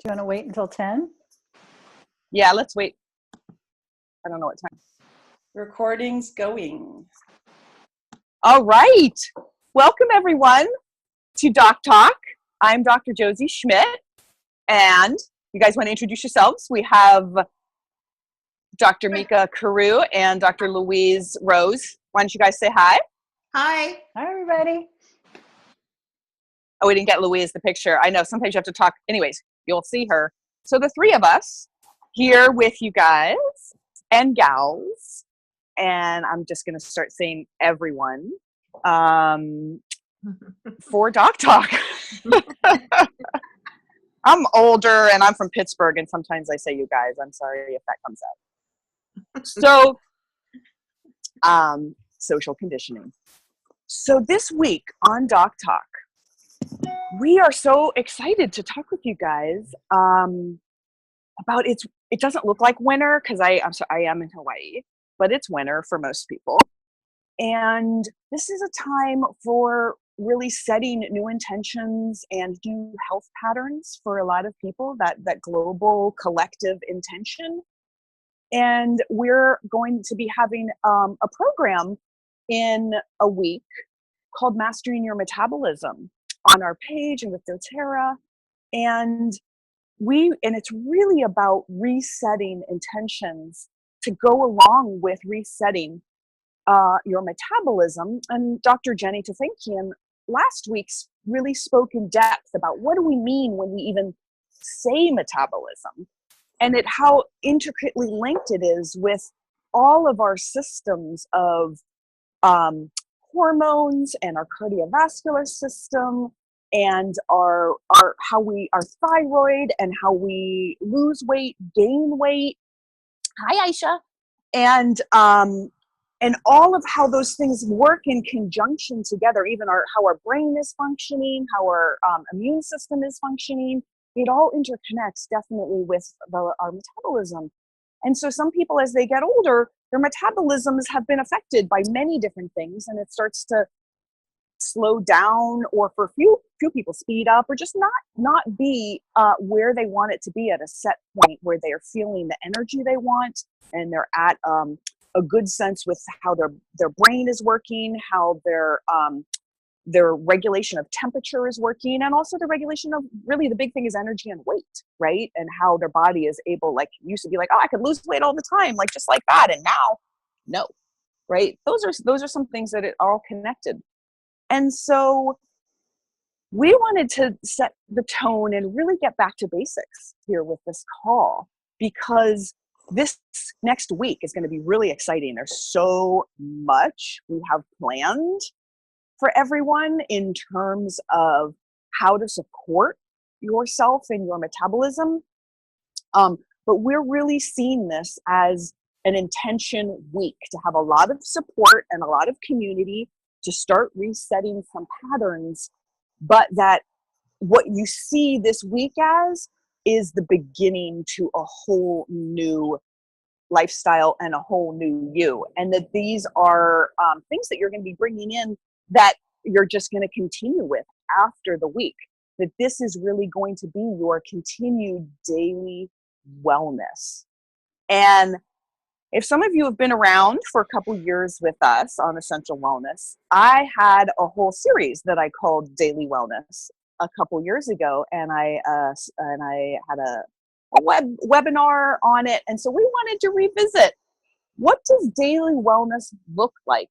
Do you want to wait until 10? Yeah, let's wait. I don't know what time. Recording's going. All right. Welcome, everyone, to Doc Talk. I'm Dr. Josie Schmidt, and you guys want to introduce yourselves? We have Dr. Mika Carew and Dr. Louise Rose. Why don't you guys say hi? Hi. Hi, everybody. Oh, we didn't get Louise the picture. I know sometimes you have to talk. Anyways, you'll see her. So the three of us here with you guys and gals, and I'm just going to start saying everyone for Doc Talk. I'm older and I'm from Pittsburgh, and sometimes I say you guys. I'm sorry if that comes out. So, social conditioning. So this week on Doc Talk, we are so excited to talk with you guys about it doesn't look like winter because I am in Hawaii, but it's winter for most people. And this is a time for really setting new intentions and new health patterns for a lot of people, that global collective intention. And we're going to be having a program in a week called Mastering Your Metabolism on our page and with doTERRA. And it's really about resetting intentions to go along with resetting your metabolism. And Dr. Jenny Tafankian last week really spoke in depth about what do we mean when we even say metabolism, and how intricately linked it is with all of our systems of hormones and our cardiovascular system and our thyroid and how we lose weight, gain weight. Hi, Aisha. And all of how those things work in conjunction together, even how our brain is functioning, how our immune system is functioning, it all interconnects definitely with our metabolism. And so some people, as they get older, their metabolisms have been affected by many different things, and it starts to slow down, or for few people speed up, or just not be where they want it to be at a set point where they are feeling the energy they want, and they're at a good sense with how their brain is working, how their regulation of temperature is working, and also the regulation of, really the big thing is energy and weight, right? And how their body is able, like, used to be like, oh, I could lose weight all the time, like just like that, and now, no, right? Those are some things that are all connected. And so we wanted to set the tone and really get back to basics here with this call, because this next week is going to be really exciting. There's so much we have planned for everyone in terms of how to support yourself and your metabolism. But we're really seeing this as an intention week to have a lot of support and a lot of community to start resetting some patterns, but that what you see this week as is the beginning to a whole new lifestyle and a whole new you. And that these are things that you're going to be bringing in that you're just going to continue with after the week. That this is really going to be your continued daily wellness. And if some of you have been around for a couple years with us on Essential Wellness, I had a whole series that I called Daily Wellness a couple years ago, and I had a webinar on it. And so we wanted to revisit, what does daily wellness look like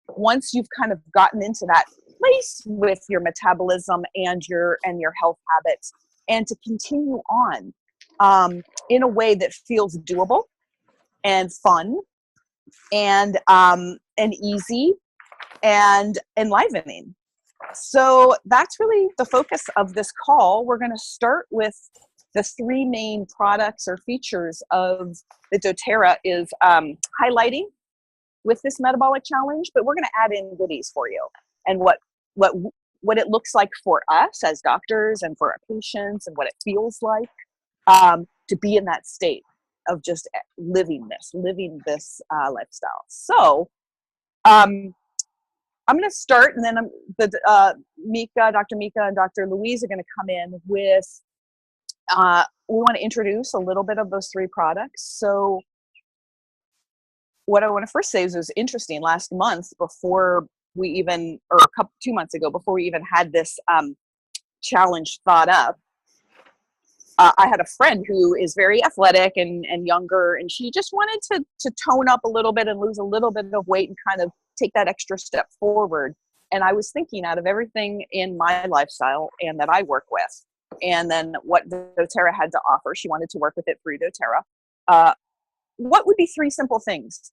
once you've kind of gotten into that place with your metabolism and your health habits, and to continue on in a way that feels doable and fun and easy and enlivening. So that's really the focus of this call. We're going to start with the three main products or features of the doTERRA is highlighting with this metabolic challenge, but we're going to add in goodies for you, and what it looks like for us as doctors and for our patients, and what it feels like to be in that state of just living this lifestyle. So I'm going to start, and then Dr. Mika and Dr. Louise are going to come in with we want to introduce a little bit of those 3 products. So what I want to first say is it was interesting last month before we even, or 2 months ago, before we even had this challenge thought up. I had a friend who is very athletic and younger, and she just wanted to tone up a little bit and lose a little bit of weight and kind of take that extra step forward. And I was thinking, out of everything in my lifestyle and that I work with, and then what doTERRA had to offer, she wanted to work with it through doTERRA. What would be 3 simple things?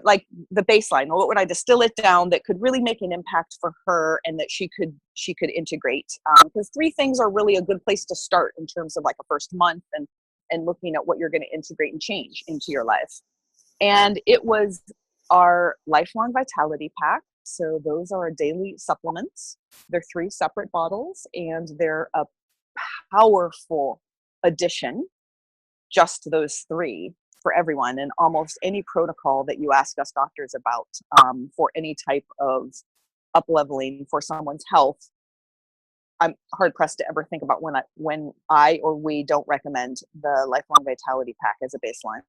Like the baseline, what would I distill it down that could really make an impact for her and that she could integrate? Because 3 things are really a good place to start in terms of like a first month and looking at what you're going to integrate and change into your life. And it was our Lifelong Vitality Pack. So those are our daily supplements. They're 3 separate bottles, and they're a powerful addition, just those 3, for everyone, and almost any protocol that you ask us doctors about for any type of up-leveling for someone's health. I'm hard-pressed to ever think about when I or we don't recommend the Lifelong Vitality Pack as a baseline.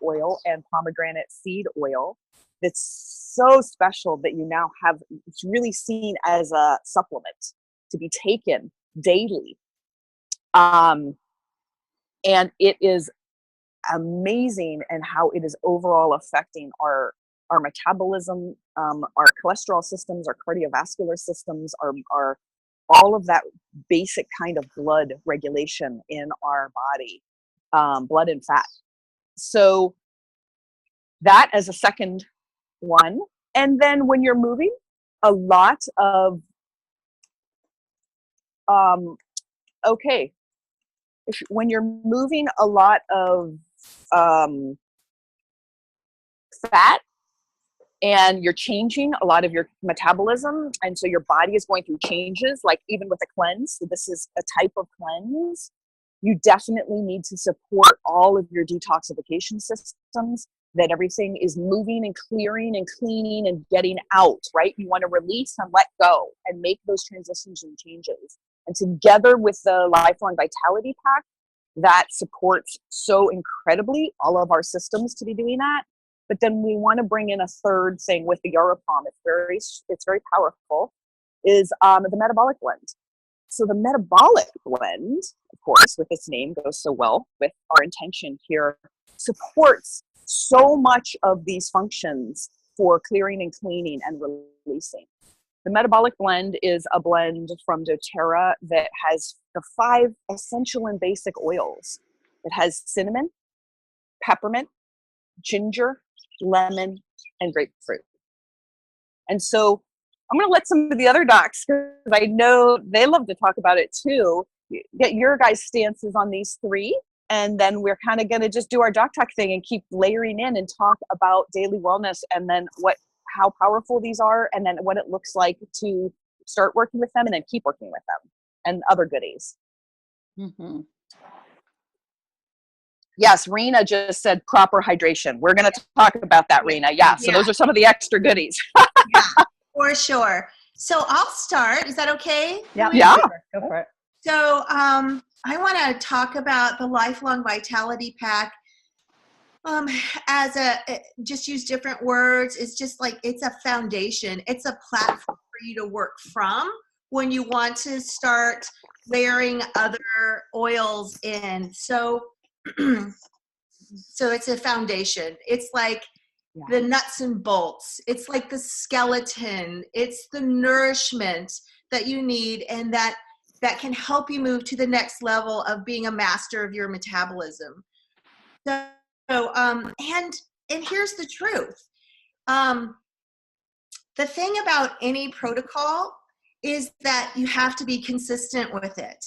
Oil and pomegranate seed oil that's so special that you now have, it's really seen as a supplement to be taken daily. And it is amazing and how it is overall affecting our metabolism, our cholesterol systems, our cardiovascular systems, our all of that basic kind of blood regulation in our body, blood and fat. So that as a second one. And then when you're moving, a lot of when you're moving a lot of fat, and you're changing a lot of your metabolism, and so your body is going through changes, like even with a cleanse, so this is a type of cleanse, you definitely need to support all of your detoxification systems, that everything is moving and clearing and cleaning and getting out, right? You want to release and let go and make those transitions and changes. And together with the Lifelong Vitality Pack, that supports so incredibly all of our systems to be doing that. But then we want to bring in a third thing with the Europalm. It's very powerful, is the metabolic blend. So the metabolic blend, of course, with its name, goes so well with our intention here, supports so much of these functions for clearing and cleaning and releasing. The metabolic blend is a blend from doTERRA that has the 5 essential and basic oils. It has cinnamon, peppermint, ginger, lemon, and grapefruit. And so I'm going to let some of the other docs, because I know they love to talk about it too, get your guys' stances on these 3. And then we're kind of going to just do our doc talk thing and keep layering in and talk about daily wellness, and then how powerful these are, and then what it looks like to start working with them and then keep working with them, and other goodies. Mm-hmm. Yes, Rena just said proper hydration. We're going to talk about that, Rena. Yeah, so those are some of the extra goodies. Yeah, for sure. So I'll start. Is that okay? Yeah. Yeah. Go for it. So I want to talk about the Lifelong Vitality Pack as just use different words. It's just like, it's a foundation. It's a platform for you to work from when you want to start layering other oils in. So it's a foundation. It's like the nuts and bolts. It's like the skeleton. It's the nourishment that you need, and that can help you move to the next level of being a master of your metabolism. So and here's the truth. The thing about any protocol is that you have to be consistent with it.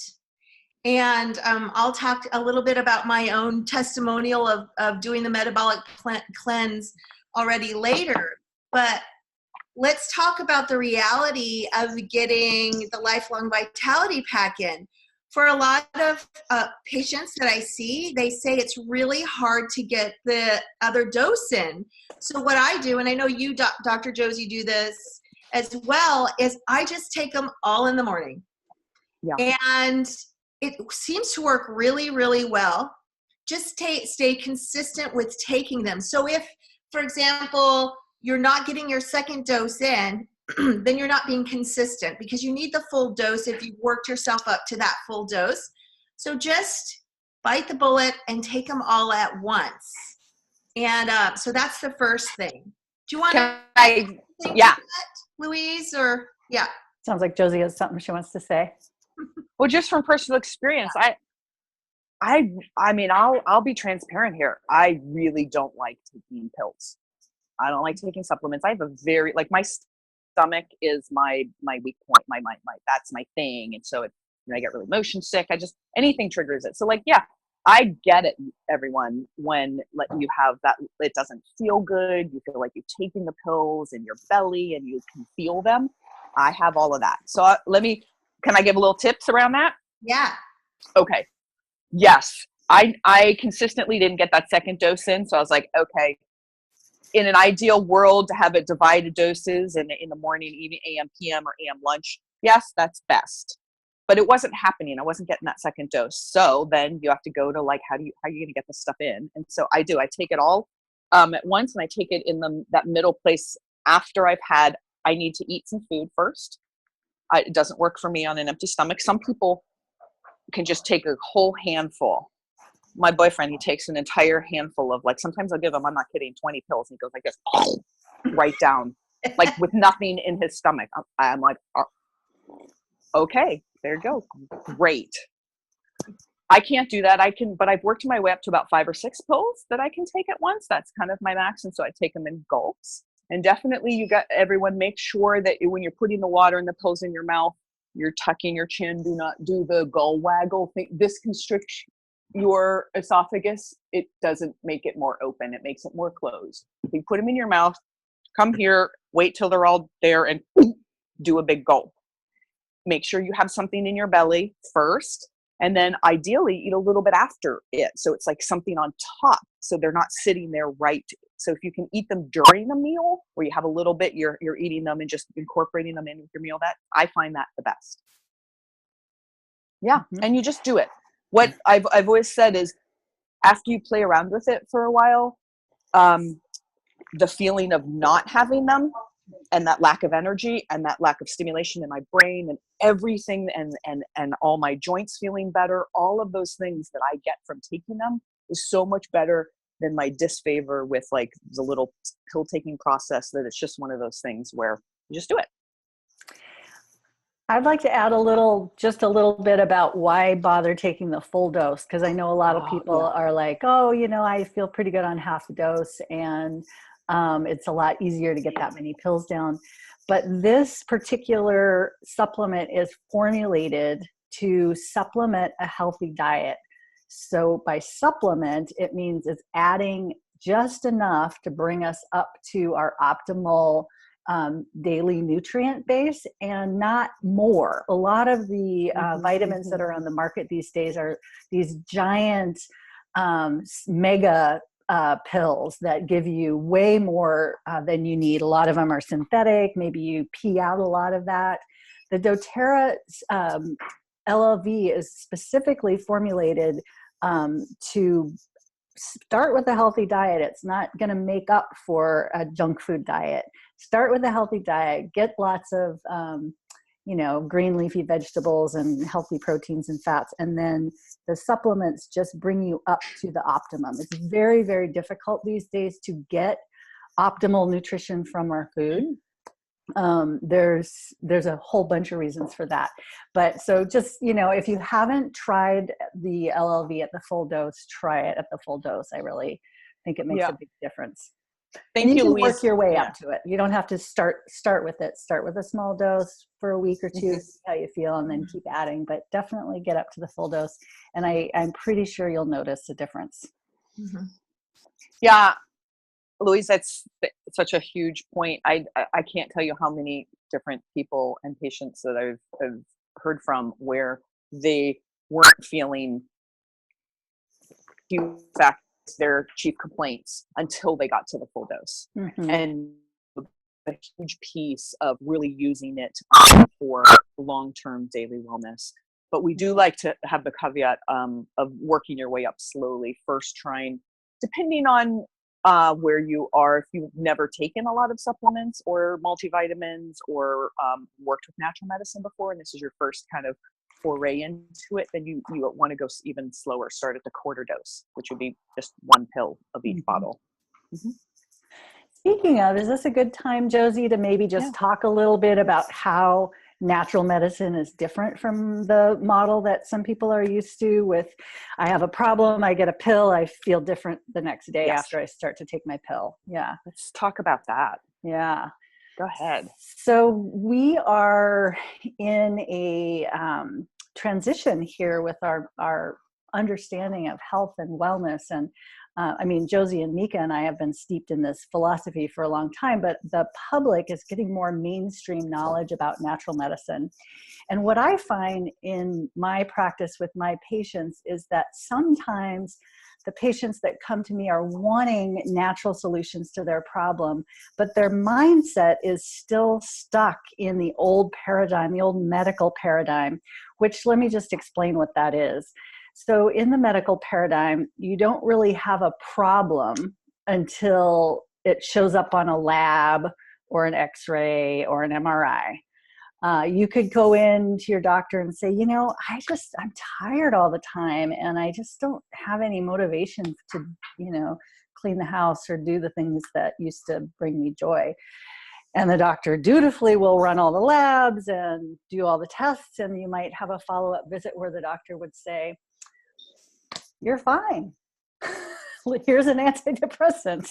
And I'll talk a little bit about my own testimonial of doing the metabolic cleanse already later. But let's talk about the reality of getting the Lifelong Vitality Pack in. for a lot of patients that I see, they say it's really hard to get the other dose in. So what I do, and I know you, Dr. Josie, do this as well, is I just take them all in the morning. Yeah. And it seems to work really, really well. Just stay consistent with taking them. So if, for example, you're not getting your second dose in, then you're not being consistent, because you need the full dose if you've worked yourself up to that full dose. So just bite the bullet and take them all at once. And so that's the first thing. Do you want to Yeah. Louise, or yeah? Sounds like Josie has something she wants to say. Well, just from personal experience, I mean, I'll be transparent here. I really don't like taking pills. I don't like taking supplements. I have a very, like, my stomach is my weak point, my that's my thing. And so I get really motion sick. Anything triggers it. So, like, yeah, I get it, everyone, when you have that, it doesn't feel good. You feel like you're taking the pills in your belly and you can feel them. I have all of that. So can I give a little tips around that? Yeah. Okay. Yes. I consistently didn't get that second dose in. So I was like, okay, in an ideal world, to have it divided doses in the morning, evening, AM, PM, or AM lunch. Yes, that's best. But it wasn't happening. I wasn't getting that second dose. So then you have to go to, like, how are you going to get this stuff in? And so I take it all at once, and I take it in that middle place after I need to eat some food first. It doesn't work for me on an empty stomach. Some people can just take a whole handful. My boyfriend, he takes an entire handful of, like, sometimes I'll give him, I'm not kidding, 20 pills. And he goes like this, right down, like, with nothing in his stomach. I'm like, oh, okay, there you go. Great. I can't do that. But I've worked my way up to about 5 or 6 pills that I can take at once. That's kind of my max. And so I take them in gulps. And definitely everyone make sure that when you're putting the water and the pills in your mouth, you're tucking your chin. Do not do the gull waggle thing. This constricts your esophagus. It doesn't make it more open. It makes it more closed. If you put them in your mouth, come here, wait till they're all there, and do a big gulp. Make sure you have something in your belly first, and then ideally eat a little bit after it. So it's like something on top, so they're not sitting there right. So if you can eat them during a meal, where you have a little bit, you're eating them and just incorporating them in with your meal, that I find that the best. Yeah. Mm-hmm. And you just do it. What I've always said is, after you play around with it for a while, the feeling of not having them, and that lack of energy and that lack of stimulation in my brain and everything, and all my joints feeling better, all of those things that I get from taking them is so much better than my disfavor with, like, the little pill taking process, that it's just one of those things where you just do it. I'd like to add just a little bit about why bother taking the full dose, because I know a lot of people are like, oh, I feel pretty good on half a dose, and it's a lot easier to get that many pills down. But this particular supplement is formulated to supplement a healthy diet. So by supplement, it means it's adding just enough to bring us up to our optimal daily nutrient base, and not more. A lot of the vitamins that are on the market these days are these giant mega pills that give you way more than you need. A lot of them are synthetic. Maybe you pee out a lot of that. The doTERRA LLV is specifically formulated to start with a healthy diet. It's not going to make up for a junk food diet. Start with a healthy diet. Get lots of green leafy vegetables and healthy proteins and fats, and then the supplements just bring you up to the optimum. It's very, very difficult these days to get optimal nutrition from our food. There's a whole bunch of reasons for that, but so just, if you haven't tried the LLV at the full dose, try it at the full dose. I really think it makes a big difference. Thank you, can Louise. Work your way up to it. You don't have to start with it. Start with a small dose for a week or two, see how you feel, and then keep adding. But definitely get up to the full dose, and I'm pretty sure you'll notice a difference. Mm-hmm. Yeah, Louise, that's such a huge point. I can't tell you how many different people and patients that I've heard from where they weren't feeling fact their chief complaints until they got to the full dose. And a huge piece of really using it for long-term daily wellness. But we do like to have the caveat of working your way up slowly, first trying, depending on where you are, if you've never taken a lot of supplements or multivitamins or worked with natural medicine before, and this is your first kind of foray into it, then you want to go even slower. Start at the quarter dose, which would be just 1 pill of each bottle. Speaking of, is this a good time, Josie, to maybe just talk a little bit about how natural medicine is different from the model that some people are used to with, I have a problem, I get a pill, I feel different the next day after I start to take my pill. Yeah. Let's talk about that. Yeah. Go ahead. So we are in a transition here with our understanding of health and wellness. And I mean, Josie and Mika and I have been steeped in this philosophy for a long time, but the public is getting more mainstream knowledge about natural medicine. And what I find in my practice with my patients is that sometimes the patients that come to me are wanting natural solutions to their problem, but their mindset is still stuck in the old paradigm, the old medical paradigm, which let me just explain what that is. So in the medical paradigm, you don't really have a problem until it shows up on a lab or an X-ray or an MRI. You could go in to your doctor and say, you know, I'm tired all the time and I just don't have any motivation to, you know, clean the house or do the things that used to bring me joy. And the doctor dutifully will run all the labs and do all the tests. And you might have a follow-up visit where the doctor would say, you're fine. Here's an antidepressant.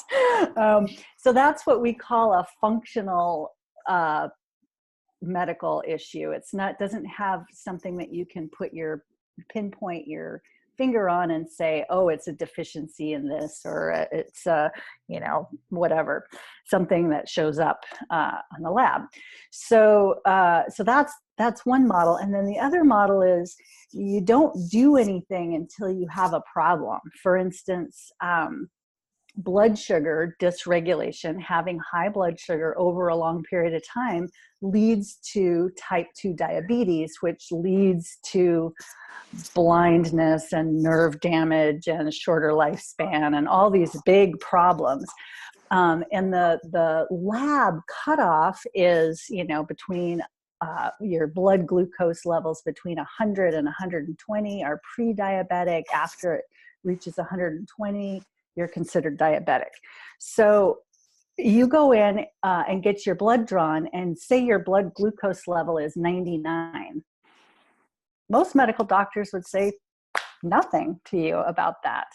So that's what we call a functional medical issue. It's not, doesn't have something that you can pinpoint your finger on and say, oh, it's a deficiency in this, or it's you know, whatever, something that shows up on the lab. So that's one model. And then the other model is you don't do anything until you have a problem. For instance, blood sugar dysregulation, having high blood sugar over a long period of time leads to type 2 diabetes, which leads to blindness and nerve damage and a shorter lifespan and all these big problems. And the lab cutoff is, you know, between your blood glucose levels between 100 and 120 are pre-diabetic. After it reaches 120, you're considered diabetic. So you go in and get your blood drawn and say your blood glucose level is 99. Most medical doctors would say nothing to you about that.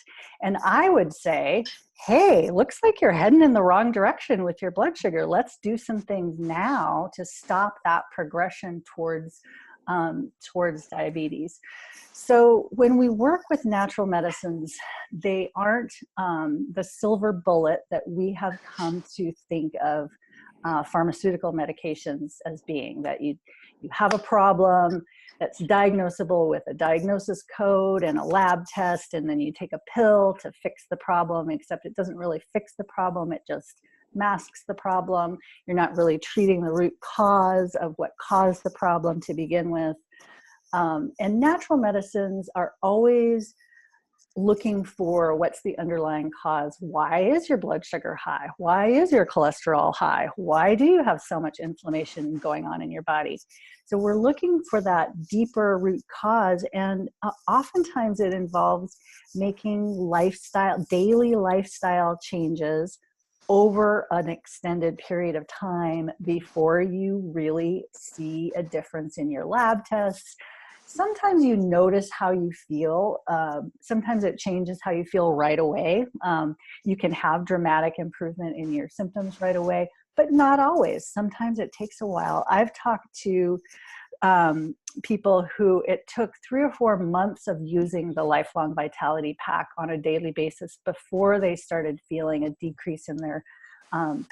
And I would say, hey, looks like you're heading in the wrong direction with your blood sugar. Let's do some things now to stop that progression towards diabetes. So when we work with natural medicines, they aren't the silver bullet that we have come to think of pharmaceutical medications as being, that you have a problem that's diagnosable with a diagnosis code and a lab test, and then you take a pill to fix the problem, except it doesn't really fix the problem, it just masks the problem. You're not really treating the root cause of what caused the problem to begin with. And natural medicines are always looking for what's the underlying cause. Why is your blood sugar high? Why is your cholesterol high? Why do you have so much inflammation going on in your body? So we're looking for that deeper root cause, and oftentimes it involves making daily lifestyle changes over an extended period of time before you really see a difference in your lab tests. Sometimes you notice how you feel. Sometimes it changes how you feel right away. You can have dramatic improvement in your symptoms right away, but not always. Sometimes it takes a while. I've talked to people who it took 3 or 4 months of using the Lifelong Vitality Pack on a daily basis before they started feeling a decrease in their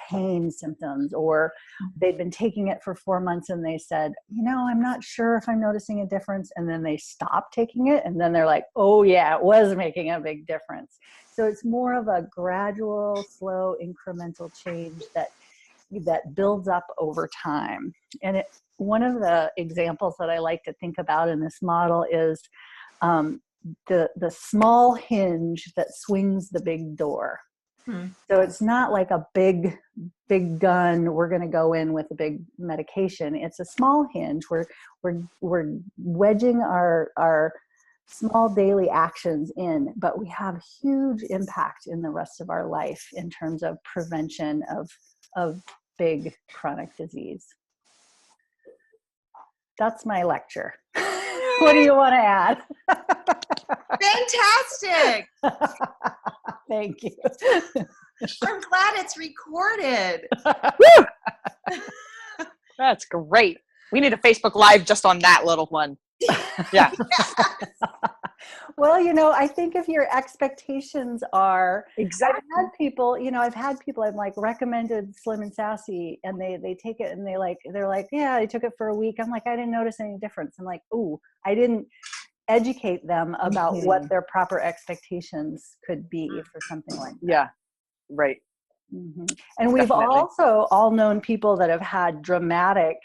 pain symptoms, or they'd been taking it for 4 months and they said, I'm not sure if I'm noticing a difference. And then they stopped taking it. And then they're like, oh yeah, it was making a big difference. So it's more of a gradual, slow, incremental change that builds up over time. And one of the examples that I like to think about in this model is the small hinge that swings the big door. So it's not like a big gun. We're going to go in with a big medication. It's a small hinge. We're wedging our small daily actions in, but we have huge impact in the rest of our life in terms of prevention of big chronic disease. That's my lecture. What do you want to add? Fantastic. Thank you. I'm glad it's recorded. That's great. We need a Facebook Live just on that little one. Yeah. Well, I think if your expectations are Exactly. I've had people I've like recommended Slim and Sassy, and they take it and they're like, yeah, I took it for a week. I'm like, I didn't notice any difference. I'm like, ooh, I didn't educate them about what their proper expectations could be for something like that. Yeah. Right. Mm-hmm. And we've Definitely. also all known people that have had dramatic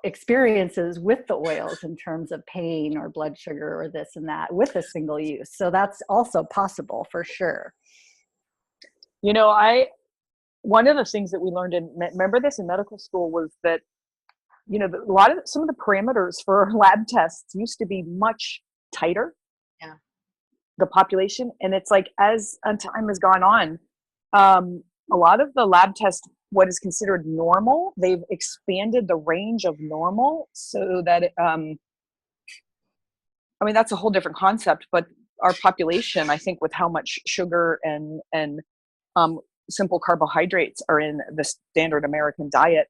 experiences with the oils in terms of pain or blood sugar or this and that with a single use. So that's also possible for sure. One of the things that we learned remember this in medical school was that, some of the parameters for lab tests used to be much tighter. Yeah. The population. And it's like, as time has gone on, a lot of the lab tests, what is considered normal, they've expanded the range of normal so that that's a whole different concept, but our population, I think, with how much sugar and simple carbohydrates are in the standard American diet,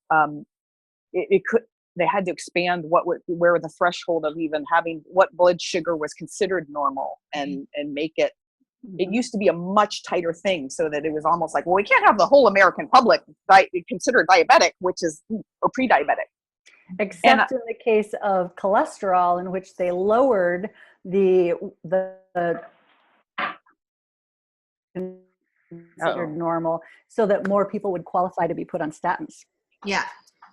they had to expand where the threshold of even having what blood sugar was considered normal and make it. It used to be a much tighter thing, so that it was almost like, well, we can't have the whole American public considered diabetic, or pre-diabetic. Except in the case of cholesterol, in which they lowered the considered normal, so that more people would qualify to be put on statins. Yeah.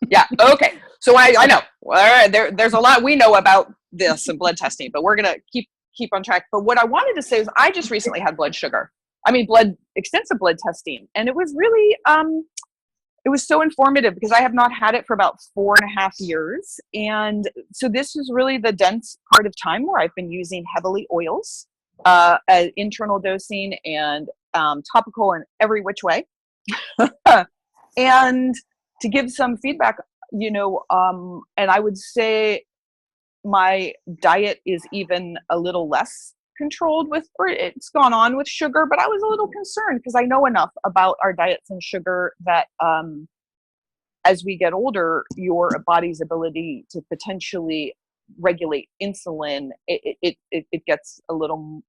Yeah. Okay. So I know. All right. There's a lot we know about this and blood testing, but we're gonna keep on track. But what I wanted to say is, I just recently had extensive blood testing, and it was really it was so informative because I have not had it for about 4.5 years, and so this is really the dense part of time where I've been using heavily oils, internal dosing and topical in every which way, and to give some feedback, and I would say my diet is even a little less controlled or it's gone on with sugar, but I was a little concerned because I know enough about our diets and sugar that as we get older, your body's ability to potentially regulate insulin, it gets a little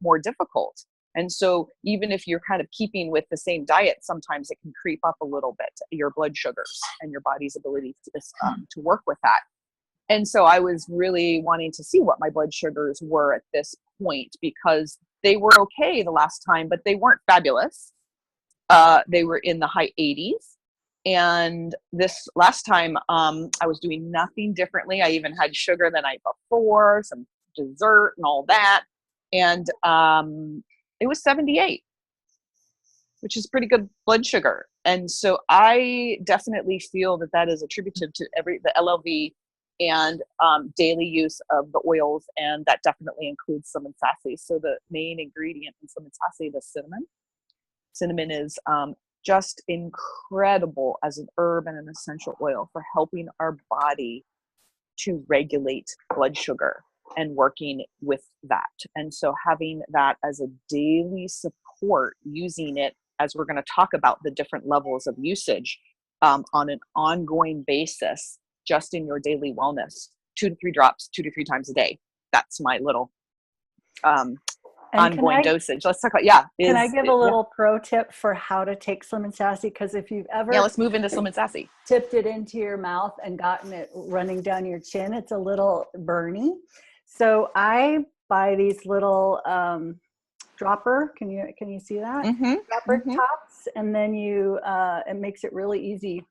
more difficult. And so even if you're kind of keeping with the same diet, sometimes it can creep up a little bit, your blood sugars and your body's ability to work with that. And so I was really wanting to see what my blood sugars were at this point, because they were okay the last time, but they weren't fabulous. They were in the high 80s. And this last time, I was doing nothing differently. I even had sugar the night before, some dessert and all that. And it was 78, which is pretty good blood sugar. And so I definitely feel that is attributed to the LLV and daily use of the oils, and that definitely includes Slim and Sassy. So the main ingredient in Slim and Sassy is cinnamon. Cinnamon is just incredible as an herb and an essential oil for helping our body to regulate blood sugar and working with that. And so having that as a daily support, using it as we're going to talk about the different levels of usage on an ongoing basis, just in your daily wellness, 2 to 3 drops, 2 to 3 times a day. That's my little ongoing dosage. Let's talk about, can I give a little pro tip for how to take Slim and Sassy? Because if you've ever let's move into Slim and Sassy. Tipped it into your mouth and gotten it running down your chin, it's a little burny. So I buy these little dropper. Can you see that? Dropper tops, and then it makes it really easy.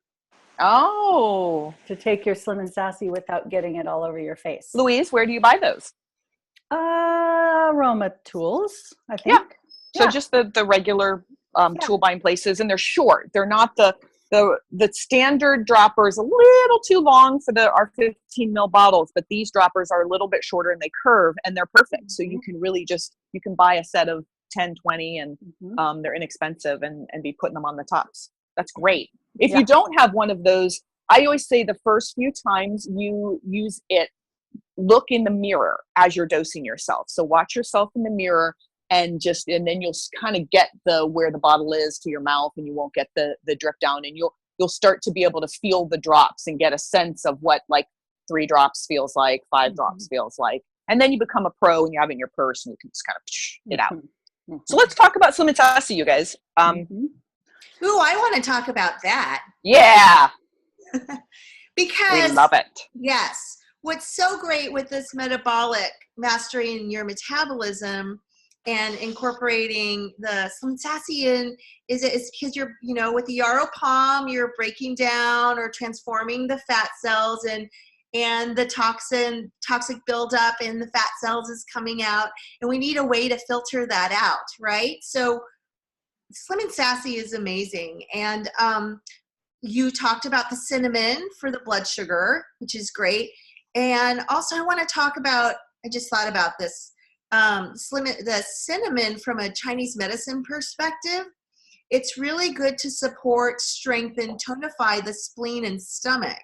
To take your Slim and Sassy without getting it all over your face. Louise, where do you buy those? Aroma Tools, I think. So just the regular tool buying places, and they're short. They're not the standard droppers, a little too long for our 15 ml bottles, but these droppers are a little bit shorter and they curve and they're perfect. So you can really you can buy a set of 10, 20 and they're inexpensive and be putting them on the tops. That's great. If you don't have one of those, I always say the first few times you use it, look in the mirror as you're dosing yourself. So watch yourself in the mirror and then you'll kind of get where the bottle is to your mouth, and you won't get the drip down, and you'll start to be able to feel the drops and get a sense of what like 3 drops feels like, 5 drops feels like. And then you become a pro and you have it in your purse and you can just kind of it out. So let's talk about Slim and Sassy, you guys. Ooh, I want to talk about that. Yeah. Because we love it. Yes. What's so great with this metabolic mastering your metabolism and incorporating the Slim and Sassy in is because you're, with the Yarrow Palm, you're breaking down or transforming the fat cells and the toxic buildup in the fat cells is coming out, and we need a way to filter that out, right? So Slim and Sassy is amazing. And you talked about the cinnamon for the blood sugar, which is great. And also I want to talk about, I just thought about this, the cinnamon from a Chinese medicine perspective. It's really good to support, strengthen, tonify the spleen and stomach.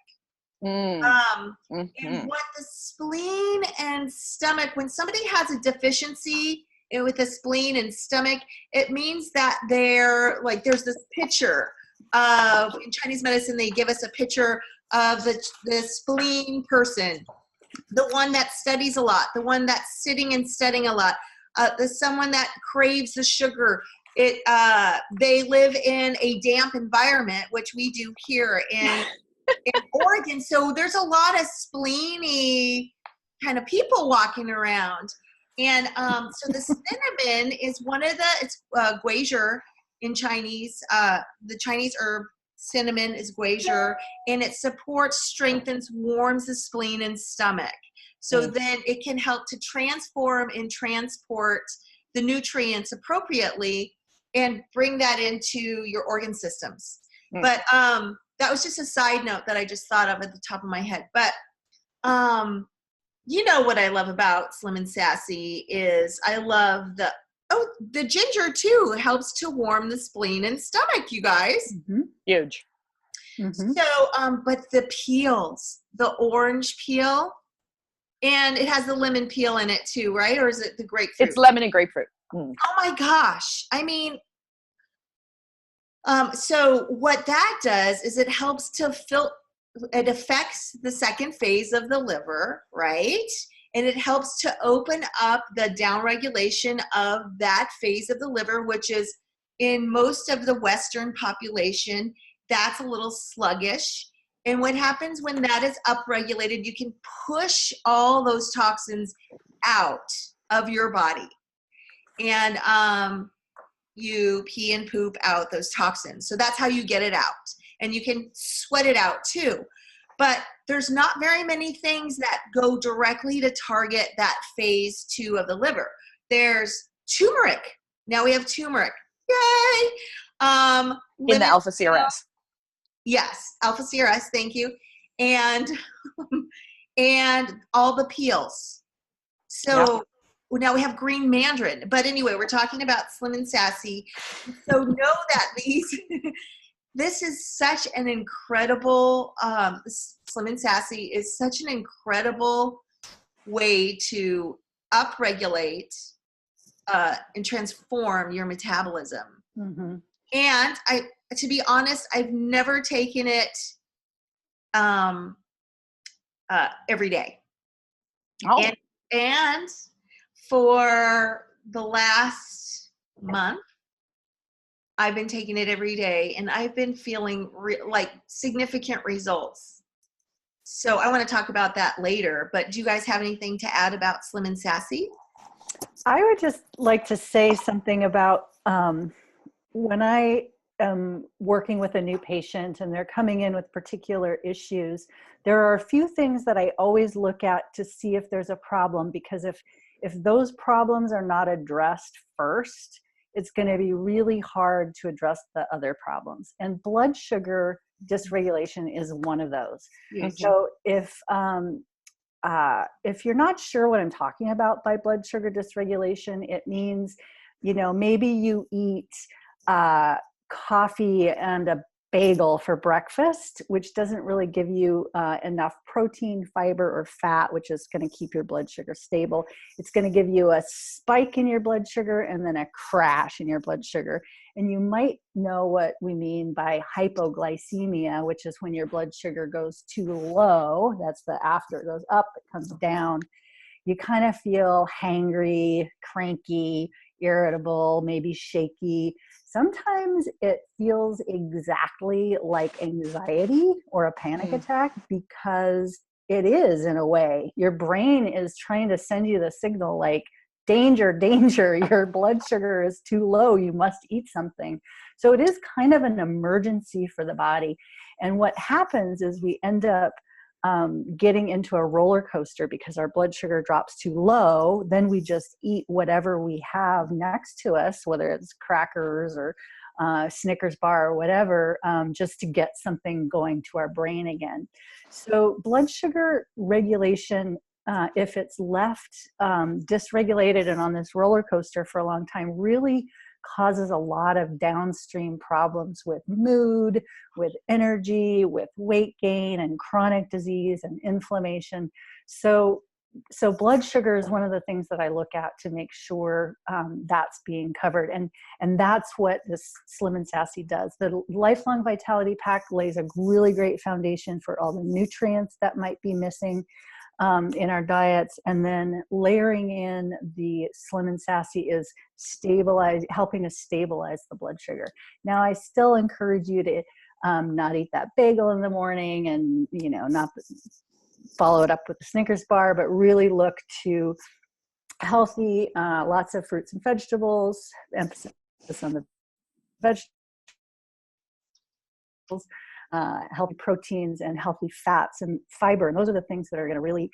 And what the spleen and stomach, when somebody has a deficiency with the spleen and stomach, it means that there's this picture of, in Chinese medicine, they give us a picture of the spleen person, the one that studies a lot, the one that's sitting and studying a lot, someone that craves the sugar. They live in a damp environment, which we do here in Oregon. So there's a lot of spleeny kind of people walking around. And so the cinnamon is it's guizhi in Chinese. The Chinese herb cinnamon is guizhi, and it supports, strengthens, warms the spleen and stomach. So then it can help to transform and transport the nutrients appropriately and bring that into your organ systems. But that was just a side note that I just thought of at the top of my head. But what I love about Slim and Sassy is I love the ginger too helps to warm the spleen and stomach, you guys. Huge. So, but the peels, the orange peel, and it has the lemon peel in it too, right? Or is it the grapefruit? It's lemon and grapefruit. Oh my gosh. I mean, so what that does is it helps to it affects the second phase of the liver, right? And it helps to open up the downregulation of that phase of the liver, which is in most of the Western population, that's a little sluggish. And what happens when that is upregulated, you can push all those toxins out of your body. And you pee and poop out those toxins. So that's how you get it out. And you can sweat it out too. But there's not very many things that go directly to target that phase 2 of the liver. There's turmeric. Now we have turmeric. Yay! In the alpha CRS. Yes, alpha CRS, thank you. And all the peels. So now we have green mandarin. But anyway, we're talking about Slim and Sassy. So know that this is such an incredible, Slim and Sassy is such an incredible way to upregulate and transform your metabolism. And to be honest, I've never taken it every day. And for the last month, I've been taking it every day, and I've been feeling like significant results. So I want to talk about that later, but do you guys have anything to add about Slim and Sassy? I would just like to say something about when I am working with a new patient and they're coming in with particular issues, there are a few things that I always look at to see if there's a problem, because if those problems are not addressed first, it's going to be really hard to address the other problems. And blood sugar dysregulation is one of those. Huge. So if you're not sure what I'm talking about by blood sugar dysregulation, it means, maybe you eat coffee and a bagel for breakfast, which doesn't really give you enough protein, fiber, or fat, which is going to keep your blood sugar stable. It's going to give you a spike in your blood sugar and then a crash in your blood sugar. And you might know what we mean by hypoglycemia, which is when your blood sugar goes too low. That's the after. It goes up, it comes down. You kind of feel hangry, cranky, irritable, maybe shaky. Sometimes it feels exactly like anxiety or a panic attack, because it is, in a way. Your brain is trying to send you the signal like, danger, danger, your blood sugar is too low, you must eat something. So it is kind of an emergency for the body. And what happens is we end up getting into a roller coaster because our blood sugar drops too low. Then we just eat whatever we have next to us, whether it's crackers or Snickers bar or whatever, just to get something going to our brain again. So blood sugar regulation, if it's left dysregulated and on this roller coaster for a long time, really causes a lot of downstream problems with mood, with energy, with weight gain and chronic disease and inflammation. So blood sugar is one of the things that I look at to make sure that's being covered. And that's what this Slim and Sassy does. The Lifelong Vitality Pack lays a really great foundation for all the nutrients that might be missing in our diets, and then layering in the Slim and Sassy is helping to stabilize the blood sugar. Now, I still encourage you to not eat that bagel in the morning, and not follow it up with the Snickers bar, but really look to healthy, lots of fruits and vegetables, emphasis on the vegetables. Healthy proteins and healthy fats and fiber. And those are the things that are going to really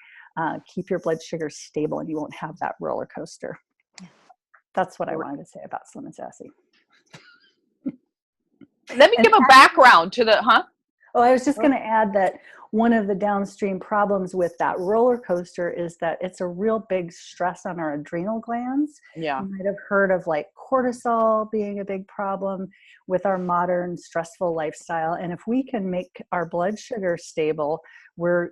keep your blood sugar stable, and you won't have that roller coaster. That's what I wanted to say about Slim and Sassy. Let me give a background to the, Oh, I was just going to add that one of the downstream problems with that roller coaster is that it's a real big stress on our adrenal glands. Yeah. You might have heard of like cortisol being a big problem with our modern stressful lifestyle. And if we can make our blood sugar stable, we're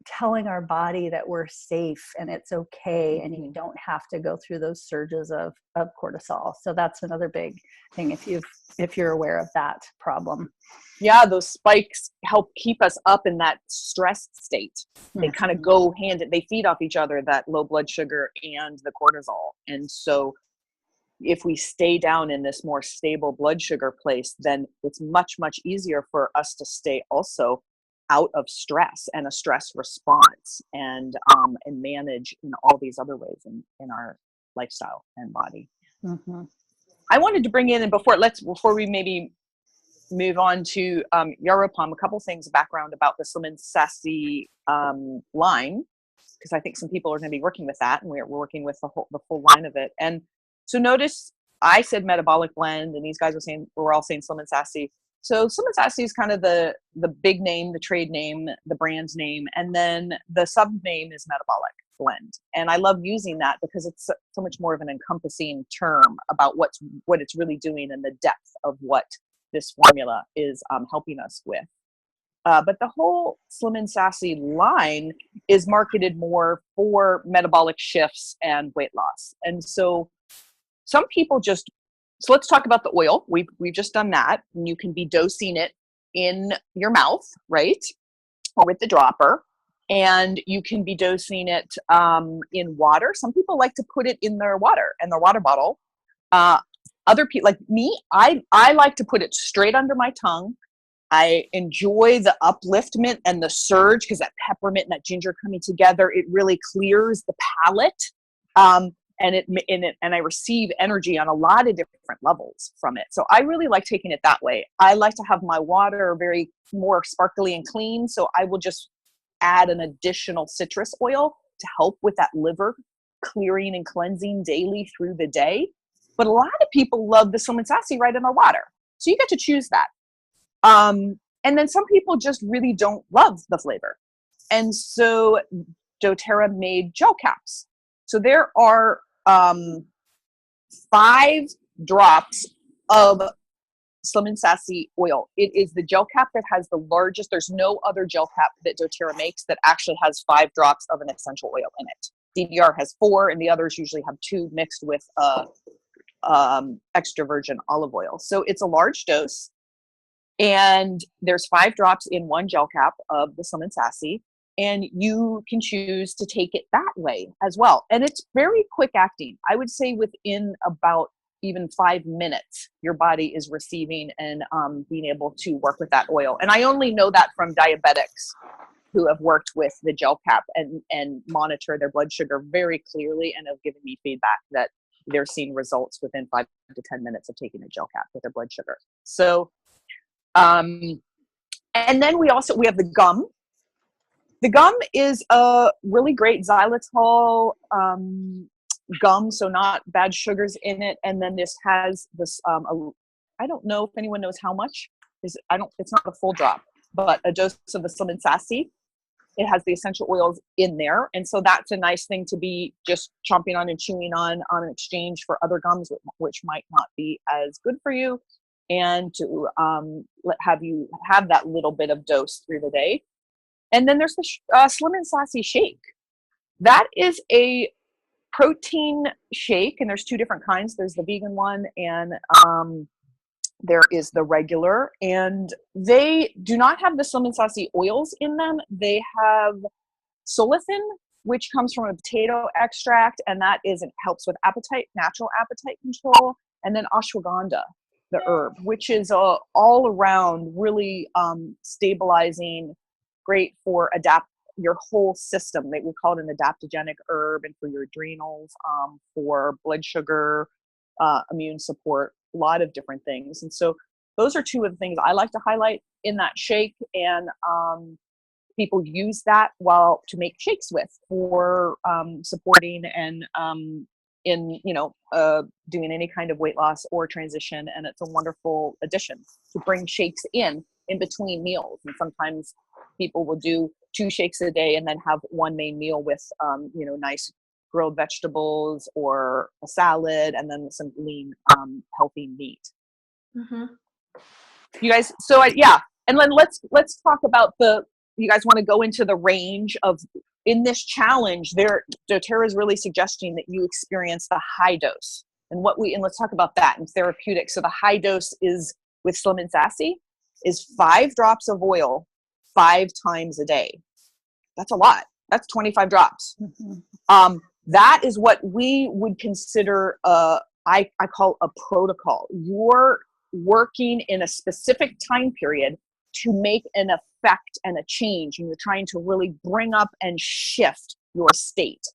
telling our body that we're safe and it's okay, and you don't have to go through those surges of cortisol. So that's another big thing if you're aware of that problem. Yeah, those spikes help keep us up in that stressed state. They kind of go they feed off each other, that low blood sugar and the cortisol. And so if we stay down in this more stable blood sugar place, then it's much, much easier for us to stay also out of stress and a stress response, and manage in all these other ways in our lifestyle and body. Mm-hmm. I wanted to bring in, and before we maybe move on to Yaropam, a couple things background about the Slim and Sassy line, because I think some people are going to be working with that, and we're working with the full line of it. And so notice I said metabolic blend, and these guys we're all saying Slim and Sassy. So Slim and Sassy is kind of the big name, the trade name, the brand name, and then the sub name is metabolic blend. And I love using that because it's so much more of an encompassing term about what it's really doing and the depth of what this formula is helping us with. But the whole Slim and Sassy line is marketed more for metabolic shifts and weight loss. And so some people so let's talk about the oil. We've just done that. And you can be dosing it in your mouth, right? Or with the dropper. And you can be dosing it in water. Some people like to put it in their water and their water bottle. Other people, like me, I like to put it straight under my tongue. I enjoy the upliftment and the surge because that peppermint and that ginger coming together, it really clears the palate. And I receive energy on a lot of different levels from it. So I really like taking it that way. I like to have my water very more sparkly and clean. So I will just add an additional citrus oil to help with that liver clearing and cleansing daily through the day. But a lot of people love the Slim and Sassy right in their water. So you get to choose that. And then some people just really don't love the flavor. And so doTERRA made gel caps. So there are 5 drops of Slim and Sassy oil. It is the gel cap that has the largest. There's no other gel cap that doTERRA makes that actually has 5 drops of an essential oil in it. DDR has 4, and the others usually have 2 mixed with extra virgin olive oil. So it's a large dose, and there's 5 drops in 1 gel cap of the Slim and Sassy, and you can choose to take it that way as well. And it's very quick acting. I would say within about even 5 minutes, your body is receiving and being able to work with that oil. And I only know that from diabetics who have worked with the gel cap and monitor their blood sugar very clearly and have given me feedback that they're seeing results within 5 to 10 minutes of taking a gel cap with their blood sugar. So, and then we have the gum. The gum is a really great xylitol gum, so not bad sugars in it. And then this has this, I don't know if anyone knows how much. It's not a full drop, but a dose of the Slim and Sassy. It has the essential oils in there. And so that's a nice thing to be just chomping on and chewing on in exchange for other gums, which might not be as good for you. And to have you have that little bit of dose through the day. And then there's the Slim and Sassy shake. That is a protein shake, and there's 2 different kinds. There's the vegan one, and there is the regular. And they do not have the Slim and Sassy oils in them. They have solathin, which comes from a potato extract, and that helps with appetite, natural appetite control. And then ashwagandha, the herb, which is all around really stabilizing, great for your whole system. We call it an adaptogenic herb, and for your adrenals, for blood sugar, immune support, a lot of different things. And so those are 2 of the things I like to highlight in that shake. And people use that to make shakes with for supporting and in doing any kind of weight loss or transition. And it's a wonderful addition to bring shakes in between meals. And sometimes people will do 2 shakes a day and then have 1 main meal with nice grilled vegetables or a salad, and then some lean healthy meat. Mm-hmm. You guys, and then let's talk about you guys want to go into the range of, in this challenge doTERRA is really suggesting that you experience the high dose, and let's talk about that in therapeutics. So the high dose is with Slim and Sassy is 5 drops of oil 5 times a day. That's a lot. That's 25 drops. Mm-hmm. That is what we would consider I call a protocol. You're working in a specific time period to make an effect and a change, and you're trying to really bring up and shift your state.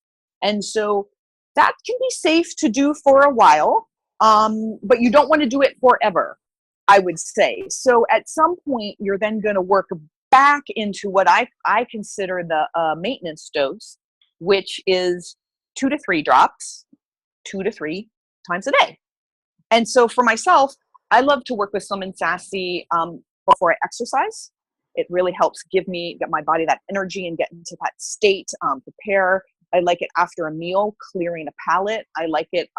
And so that can be safe to do for a while, but you don't want to do it forever, I would say. So at some point, you're then going to work back into what I consider the maintenance dose, which is 2 to 3 drops, 2 to 3 times a day. And so for myself, I love to work with Slim and Sassy before I exercise. It really helps get my body that energy and get into that state, prepare. I like it after a meal, clearing a palate. I like it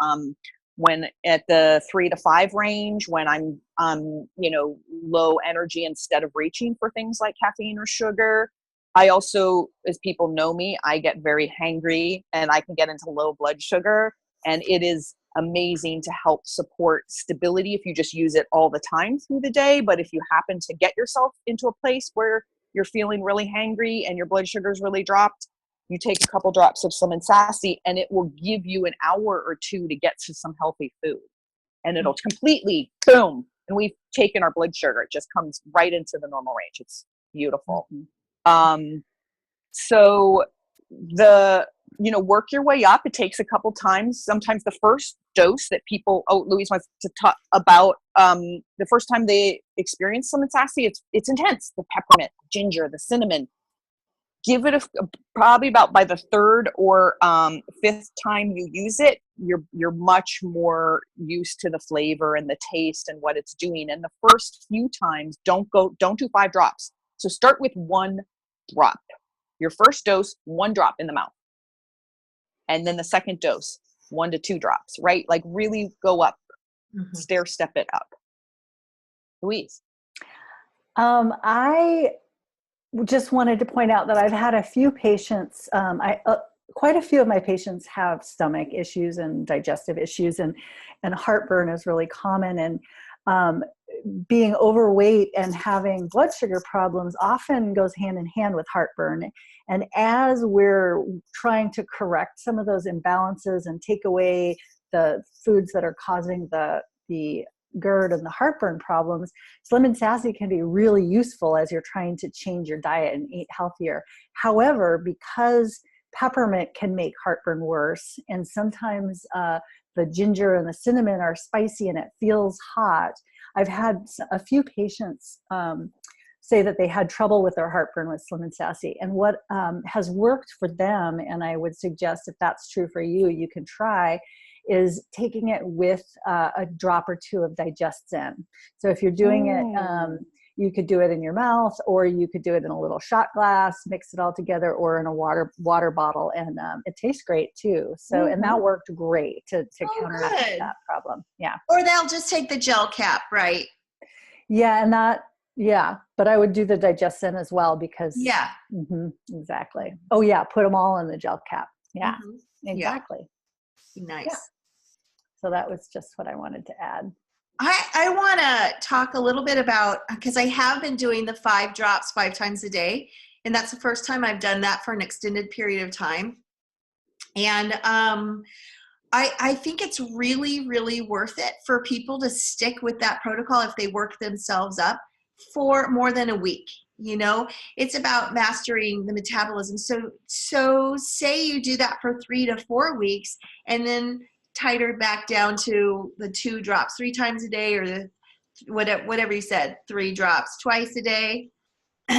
when at the 3 to 5 range, when I'm low energy, instead of reaching for things like caffeine or sugar. I also, as people know me, I get very hangry and I can get into low blood sugar, and it is amazing to help support stability if you just use it all the time through the day. But if you happen to get yourself into a place where you're feeling really hangry and your blood sugar's really dropped, you take a couple drops of Slim and Sassy, and it will give you an hour or two to get to some healthy food. And it'll completely, boom, and we've taken our blood sugar. It just comes right into the normal range. It's beautiful. So work your way up. It takes a couple times. Sometimes the first dose that people, Louise wants to talk about, the first time they experience Slim and Sassy, it's intense. The peppermint, ginger, the cinnamon. Give it probably about by the third or fifth time you use it, you're much more used to the flavor and the taste and what it's doing. And the first few times, don't do 5 drops. So start with 1 drop. Your first dose, 1 drop in the mouth. And then the second dose, 1 to 2 drops, right? Like really go up, stair step it up. Louise. I just wanted to point out that I've had a few patients, quite a few of my patients have stomach issues and digestive issues, and heartburn is really common. And being overweight and having blood sugar problems often goes hand in hand with heartburn. And as we're trying to correct some of those imbalances and take away the foods that are causing the GERD and the heartburn problems, Slim and Sassy can be really useful as you're trying to change your diet and eat healthier. However, because peppermint can make heartburn worse, and sometimes the ginger and the cinnamon are spicy and it feels hot, I've had a few patients say that they had trouble with their heartburn with Slim and Sassy. And what has worked for them, and I would suggest if that's true for you, you can try, is taking it with a drop or 2 of Digest-Zen. So if you're doing it, you could do it in your mouth, or you could do it in a little shot glass, mix it all together, or in a water bottle, and it tastes great too. So and that worked great to counteract that problem. Yeah. Or they'll just take the gel cap, right? Yeah, and but I would do the Digest-Zen as well because exactly. Oh yeah, put them all in the gel cap. Yeah, exactly. Nice. Yeah. So that was just what I wanted to add. I want to talk a little bit about, because I have been doing the 5 drops 5 times a day, and that's the first time I've done that for an extended period of time. And I think it's really, really worth it for people to stick with that protocol if they work themselves up for more than a week. You know, it's about mastering the metabolism. So say you do that for 3 to 4 weeks, and then tighter back down to the 2 drops 3 times a day, or the whatever you said, 3 drops twice a day.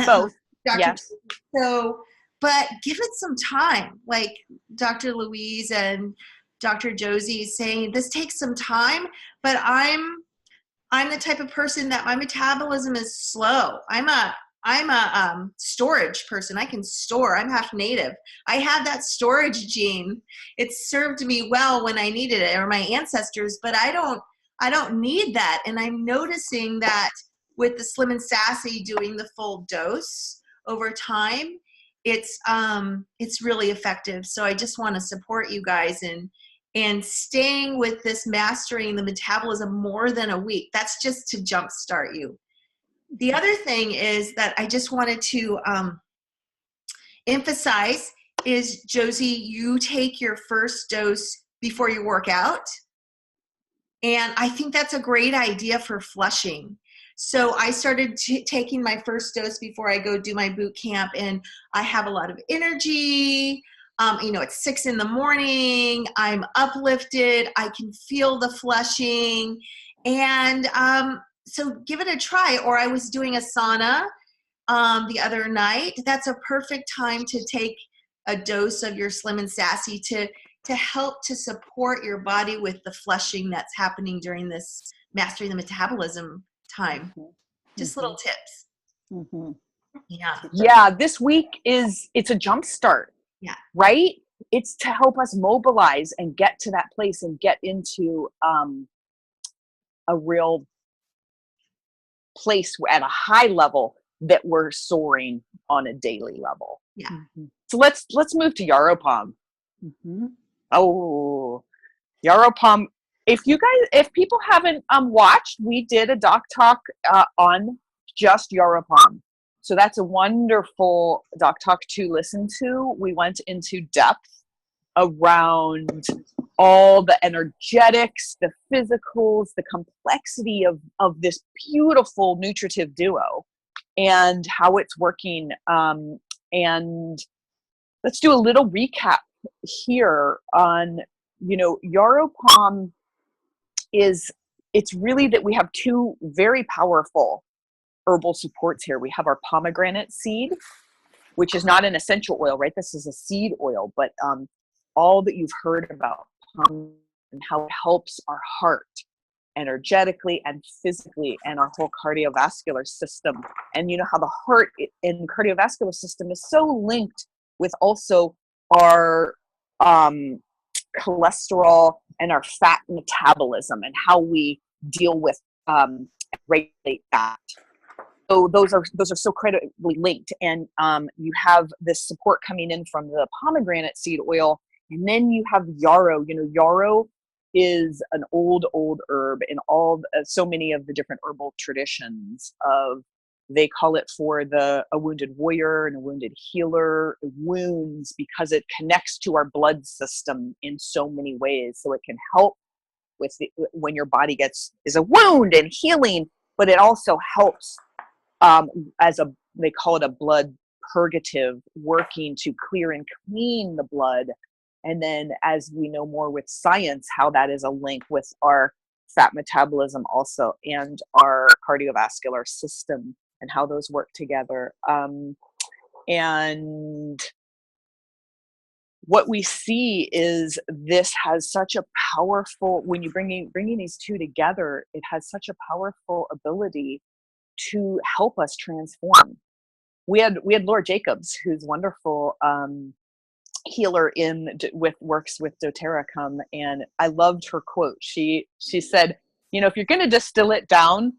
Both. Yes. So, but give it some time. Like Dr. Louise and Dr. Josie is saying, this takes some time, but I'm the type of person that my metabolism is slow. I'm a storage person. I can store. I'm half native. I have that storage gene. It served me well when I needed it, or my ancestors, but I don't need that. And I'm noticing that with the Slim and Sassy doing the full dose over time, it's really effective. So I just want to support you guys and staying with this mastering the metabolism more than a week. That's just to jumpstart you. The other thing is that I just wanted to emphasize is, Josie, you take your first dose before you work out. And I think that's a great idea for flushing. So I started taking my first dose before I go do my boot camp, and I have a lot of energy. It's 6 a.m. I'm uplifted. I can feel the flushing. And so give it a try. Or I was doing a sauna the other night. That's a perfect time to take a dose of your Slim and Sassy to help to support your body with the flushing that's happening during this mastering the metabolism time. Just little tips. Yeah, this week it's a jump start. Yeah. Right? It's to help us mobilize and get to that place and get into a real place at a high level that we're soaring on a daily level. Yeah. So let's move to Yaropom. Oh, Yaropom. If people haven't watched, we did a doc talk on just Yaropom. So that's a wonderful doc talk to listen to. We went into depth around all the energetics, the physicals, the complexity of this beautiful nutritive duo and how it's working. And let's do a little recap here on, Yaropom it's really that we have two very powerful herbal supports here. We have our pomegranate seed, which is not an essential oil, right? This is a seed oil, but all that you've heard about and how it helps our heart energetically and physically and our whole cardiovascular system. And you know how the heart and cardiovascular system is so linked with also our cholesterol and our fat metabolism and how we deal with regulate that. So those are so critically linked. And you have this support coming in from the pomegranate seed oil, and then you have yarrow. Yarrow is an old herb in so many of the different herbal traditions of. They call it for a wounded warrior and a wounded healer, wounds, because it connects to our blood system in so many ways. So it can help with when your body is a wound and healing, but it also helps they call it a blood purgative, working to clear and clean the blood. And then as we know more with science, how that is a link with our fat metabolism also and our cardiovascular system, and how those work together. And what we see is this has such a powerful, when you bringing these two together, it has such a powerful ability to help us transform. We had Laura Jacobs, who's wonderful healer works with doTERRA come, and I loved her quote. She said, if you're going to distill it down,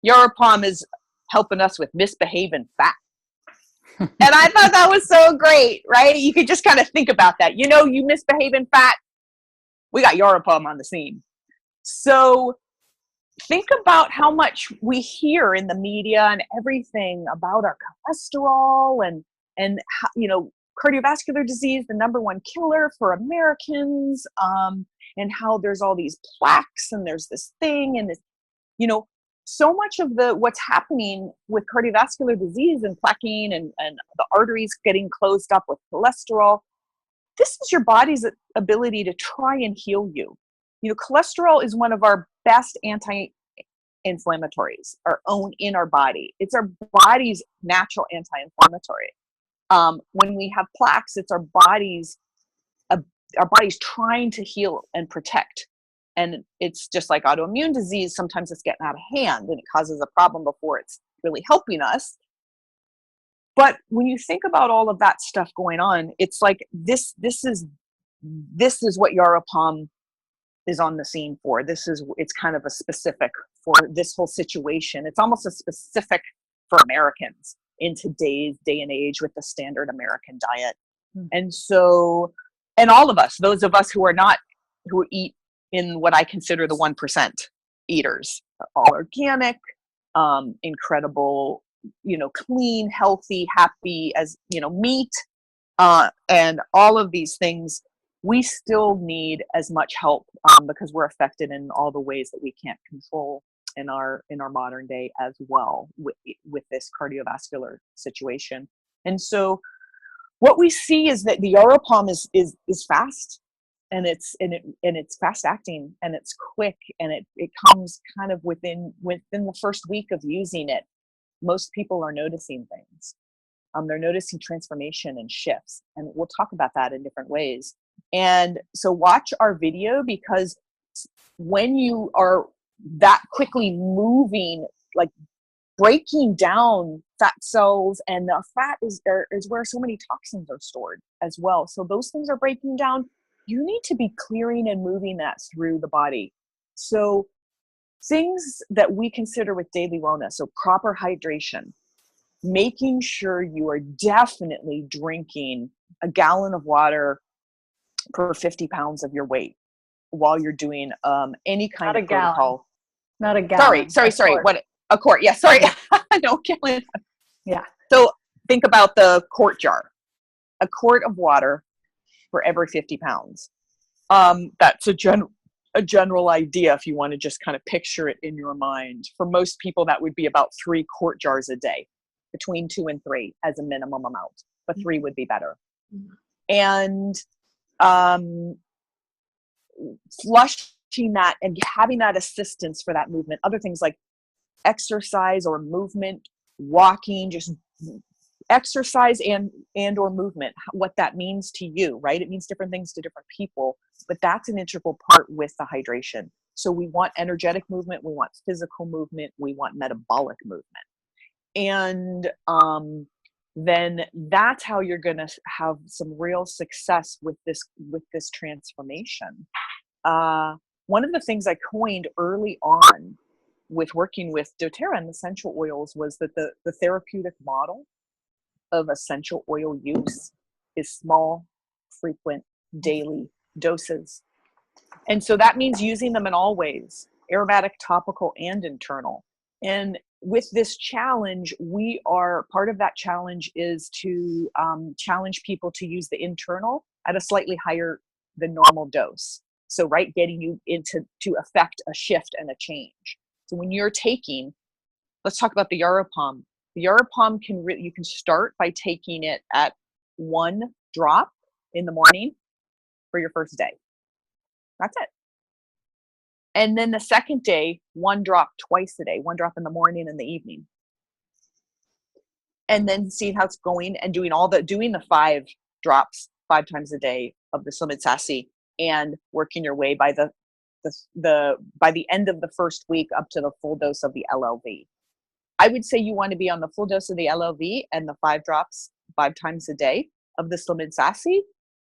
Yaropom is helping us with misbehaving fat. And I thought that was so great, right? You could just kind of think about that. You misbehaving fat, we got Yaropom on the scene. So think about how much we hear in the media and everything about our cholesterol and how, cardiovascular disease, the number one killer for Americans, and how there's all these plaques and there's this thing and this, so much of what's happening with cardiovascular disease and plaquing and the arteries getting closed up with cholesterol. This is your body's ability to try and heal you. Cholesterol is one of our best anti-inflammatories in our body. It's our body's natural anti-inflammatory. When we have plaques, it's our body's trying to heal and protect. And it's just like autoimmune disease. Sometimes it's getting out of hand and it causes a problem before it's really helping us. But when you think about all of that stuff going on, it's like this is what Yaropom is on the scene for. It's kind of a specific for this whole situation. It's almost a specific for Americans in today's day and age with the standard American diet. And so, and all of us, those of us who eat in what I consider the 1% eaters, all organic, incredible, clean, healthy, happy as, meat, and all of these things, we still need as much help because we're affected in all the ways that we can't control in our modern day as well with this cardiovascular situation. And so what we see is that the Yaropom is fast. And it's fast acting and it's quick and it comes kind of within the first week of using it. Most people are noticing things. They're noticing transformation and shifts, and we'll talk about that in different ways. And so watch our video, because when you are that quickly moving, like breaking down fat cells, and the fat is where so many toxins are stored as well. So those things are breaking down. You need to be clearing and moving that through the body. So things that we consider with daily wellness, so proper hydration, making sure you are definitely drinking a gallon of water per 50 pounds of your weight while you're doing any kind of protocol. Not a gallon. Sorry. What? A quart. Yeah, sorry. Yeah. So think about the quart jar. A quart of water for every 50 pounds. That's a general idea if you want to just kind of picture it in your mind. For most people, that would be about 3 quart jars a day, between 2 and 3 as a minimum amount, but 3 would be better. And flushing that and having that assistance for that movement, other things like exercise or movement, walking, just exercise and or movement, what that means to you, right? It means different things to different people, but that's an integral part with the hydration. So we want energetic movement, we want physical movement, we want metabolic movement. And then that's how you're going to have some real success with this transformation. One of the things I coined early on with working with doTERRA and essential oils was that the therapeutic model of essential oil use is small, frequent, daily doses. And so that means using them in all ways, aromatic, topical, and internal. And with this challenge, part of that challenge is to challenge people to use the internal at a slightly higher than normal dose. So, right, getting you to affect a shift and a change. So when you're taking, let's talk about the Yaropalm. The Yaropalm you can start by taking it at 1 drop in the morning for your first day. That's it. And then the second day, 1 drop twice a day, 1 drop in the morning and the evening. And then seeing how it's going and doing the 5 drops 5 times a day of the Schmidt Sassy, and working your way by the end of the first week up to the full dose of the LLV. I would say you want to be on the full dose of the LLV and the 5 drops 5 times a day of the Schmidt Sassy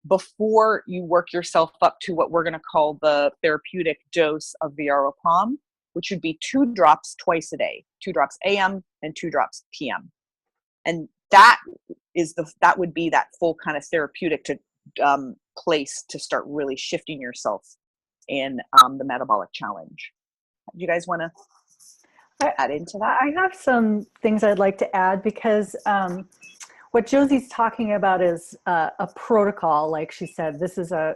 before you work yourself up to what we're going to call the therapeutic dose of the Yaropalm, which would be 2 drops twice a day, 2 drops AM and 2 drops PM. And that would be that full kind of therapeutic place to start really shifting yourself in the metabolic challenge. Do you guys want to add into that? I have some things I'd like to add, because what Josie's talking about is a protocol. Like she said, this is a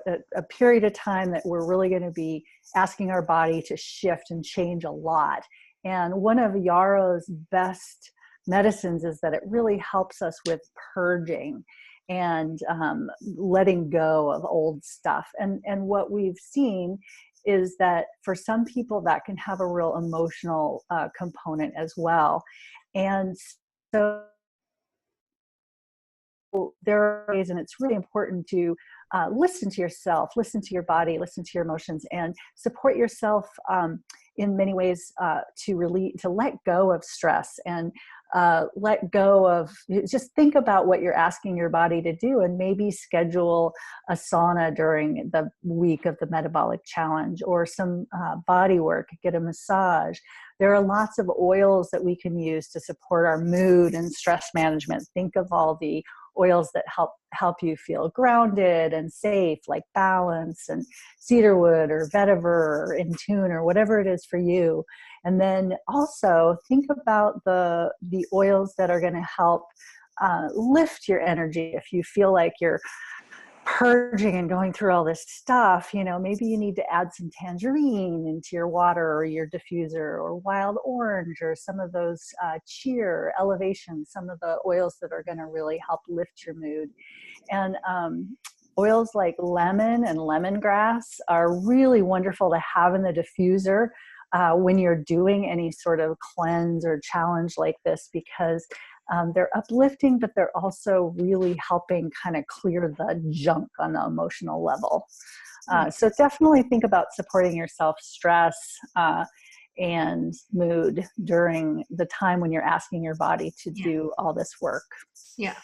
period of time that we're really going to be asking our body to shift and change a lot. And one of Yarrow's best medicines is that it really helps us with purging and letting go of old stuff. And what we've seen is that for some people that can have a real emotional component as well. And so there are ways, and it's really important to listen to yourself, listen to your body, listen to your emotions, and support yourself in many ways to let go of stress and let go of, just think about what you're asking your body to do, and maybe schedule a sauna during the week of the metabolic challenge, or some body work, get a massage. There are lots of oils that we can use to support our mood and stress management. Think of all the oils that help you feel grounded and safe, like Balance and cedarwood or vetiver or In Tune or whatever it is for you. And then also think about the oils that are going to help lift your energy. If you feel like you're purging and going through all this stuff, maybe you need to add some tangerine into your water or your diffuser, or wild orange, or some of those cheer, elevation, some of the oils that are going to really help lift your mood. And oils like lemon and lemongrass are really wonderful to have in the diffuser when you're doing any sort of cleanse or challenge like this, because they're uplifting, but they're also really helping kind of clear the junk on the emotional level. So definitely think about supporting yourself, stress and mood during the time when you're asking your body to do all this work. Yeah.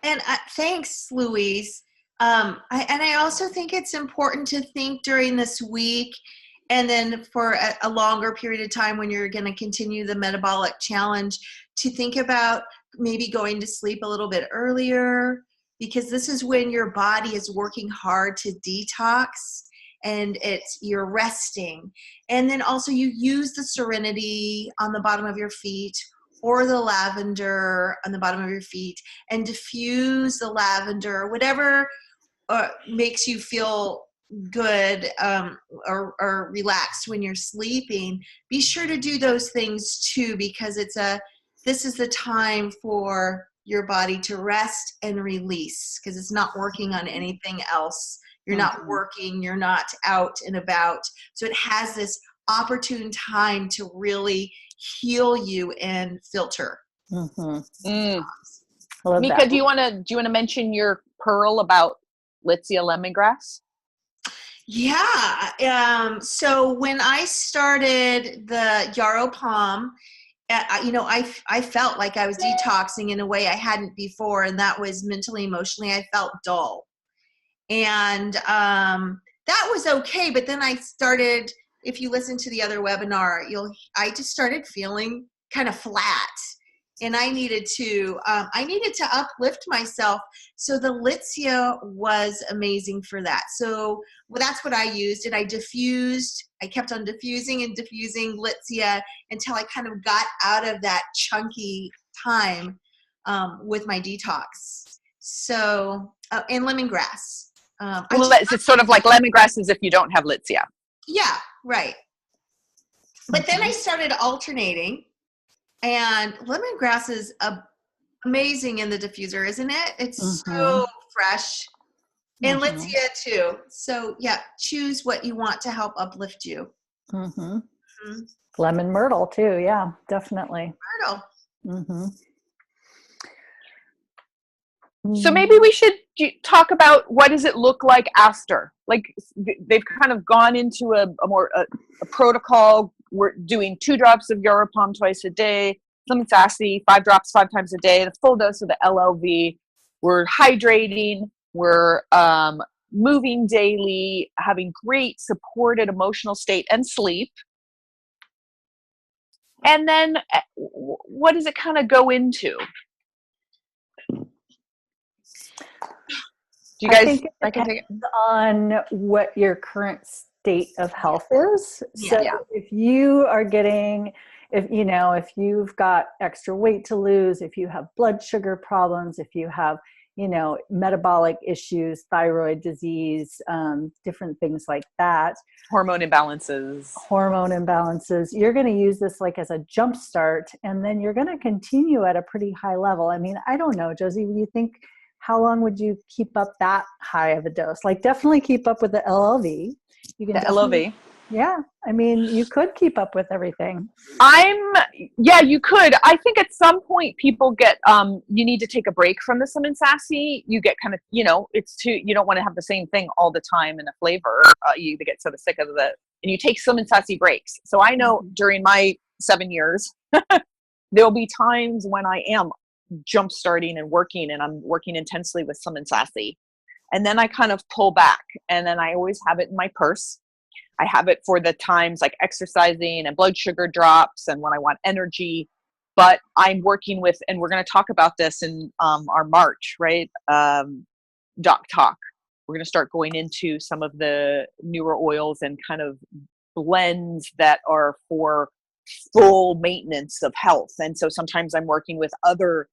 And thanks, Louise. I also think it's important to think during this week, and then for a longer period of time when you're going to continue the metabolic challenge, to think about maybe going to sleep a little bit earlier, because this is when your body is working hard to detox, and you're resting. And then also you use the Serenity on the bottom of your feet, pour the lavender on the bottom of your feet and diffuse the lavender, whatever makes you feel good or relaxed when you're sleeping. Be sure to do those things too, because this is the time for your body to rest and release, because it's not working on anything else. You're not working, you're not out and about. So it has this opportune time to really heal you and filter. I love Mika, that. do you want to mention your pearl about Litsea lemongrass? Yeah. So when I started the yarrow palm, I felt like I was detoxing in a way I hadn't before, and that was mentally, emotionally, I felt dull. And that was okay. But then I started, if you listen to the other webinar, I just started feeling kind of flat. And I needed to uplift myself. So the Litsea was amazing for that. So that's what I used. And I kept on diffusing and diffusing Litsea until I kind of got out of that chunky time with my detox. So, and lemongrass. It's sort of like lemongrass as if you don't have Litsea. Yeah, right. But then I started alternating, and lemongrass is amazing in the diffuser, isn't it? It's so fresh. And Litsea too. So yeah, choose what you want to help uplift you. Lemon myrtle too. Yeah, definitely. Myrtle. So maybe we should talk about what does it look like after? Like they've kind of gone into a protocol. We're doing 2 drops of yarrow palm twice a day, lemon sassy, 5 drops 5 times a day, the full dose of the LLV. We're hydrating. We're moving daily, having great supported emotional state and sleep. And then what does it kind of go into? Do you guys? I think it depends on what your current state of health is. So if you are getting, if you've got extra weight to lose, if you have blood sugar problems, if you have, metabolic issues, thyroid disease, different things like that. Hormone imbalances, you're going to use this like as a jump start, and then you're going to continue at a pretty high level. I mean, I don't know, Josie, do you think, how long would you keep up that high of a dose? Like definitely keep up with the LLV. You can LLV. Yeah. I mean, you could keep up with everything. You could. I think at some point people get, you need to take a break from the Lemon Sassy. You get kind of, you don't want to have the same thing all the time in a flavor. You either get sort of sick of and you take Lemon Sassy breaks. So I know during my 7 years, there'll be times when I am jump starting and working, and I'm working intensely with Lemon Sassy. And then I kind of pull back, and then I always have it in my purse. I have it for the times like exercising and blood sugar drops and when I want energy. But I'm working with, and we're going to talk about this in our March, right? Doc Talk. We're going to start going into some of the newer oils and kind of blends that are for full maintenance of health. And so sometimes I'm working with other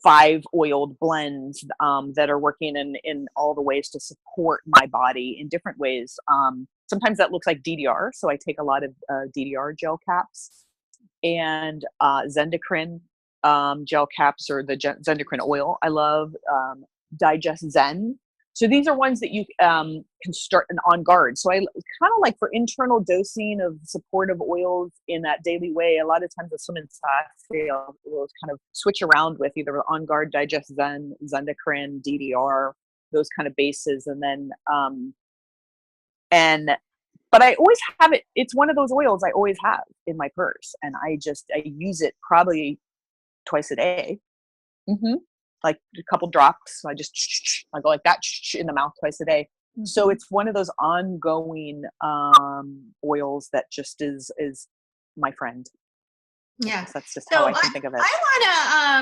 5 oiled blends that are working in all the ways to support my body in different ways. Sometimes that looks like DDR. So I take a lot of DDR gel caps and Zendocrine gel caps, or the Zendocrine oil. I love Digest Zen. So these are ones that you can start on guard. So I kind of like for internal dosing of supportive oils in that daily way. A lot of times the Lemon Sassy will kind of switch around with either on guard, Digest Zen, Zendocrine, DDR, those kind of bases. And then, but I always have it. It's one of those oils I always have in my purse. And I use it probably twice a day. Like a couple drops. So I go like that in the mouth twice a day. So it's one of those ongoing oils that just is my friend. Yeah. That's just how I can think of it. I